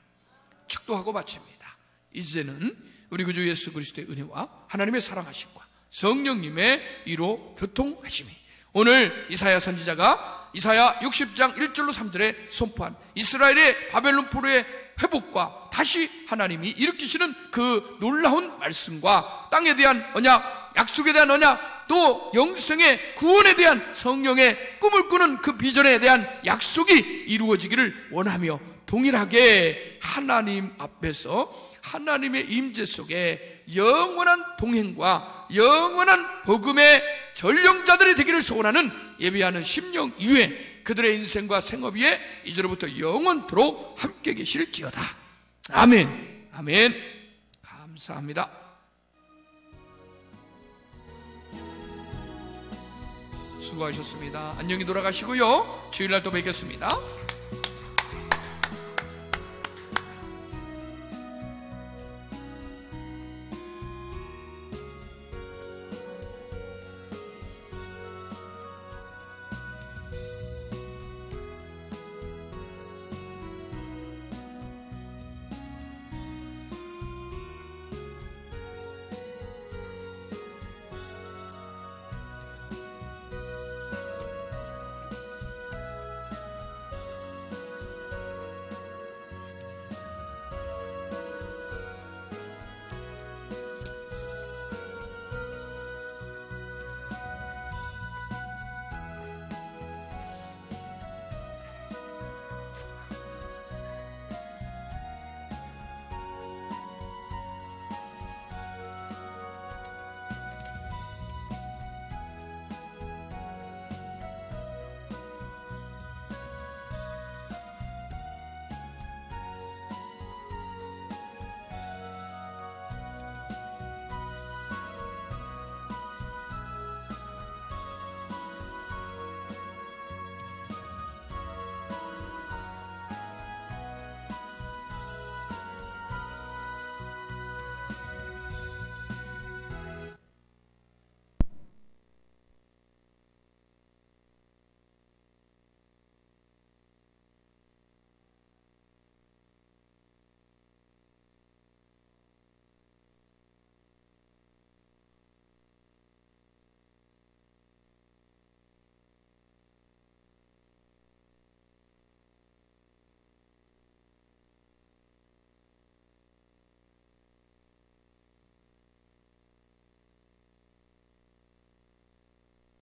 축도하고 마칩니다. 이제는 우리 구주 예수 그리스도의 은혜와 하나님의 사랑하심과 성령님의 위로 교통하심이, 오늘 이사야 선지자가 이사야 60장 1절로 3절에 선포한 이스라엘의 바벨론 포로의 회복과 다시 하나님이 일으키시는 그 놀라운 말씀과 땅에 대한 언약, 약속에 대한 언약, 또 영생의 구원에 대한 성령의 꿈을 꾸는 그 비전에 대한 약속이 이루어지기를 원하며 동일하게 하나님 앞에서 하나님의 임재 속에 영원한 동행과 영원한 복음의 전령자들이 되기를 소원하는 예배하는 심령 이후에 그들의 인생과 생업 위에 이제로부터 영원토록 함께 계실지어다. 아멘. 아멘. 감사합니다. 수고하셨습니다. 안녕히 돌아가시고요. 주일날 또 뵙겠습니다.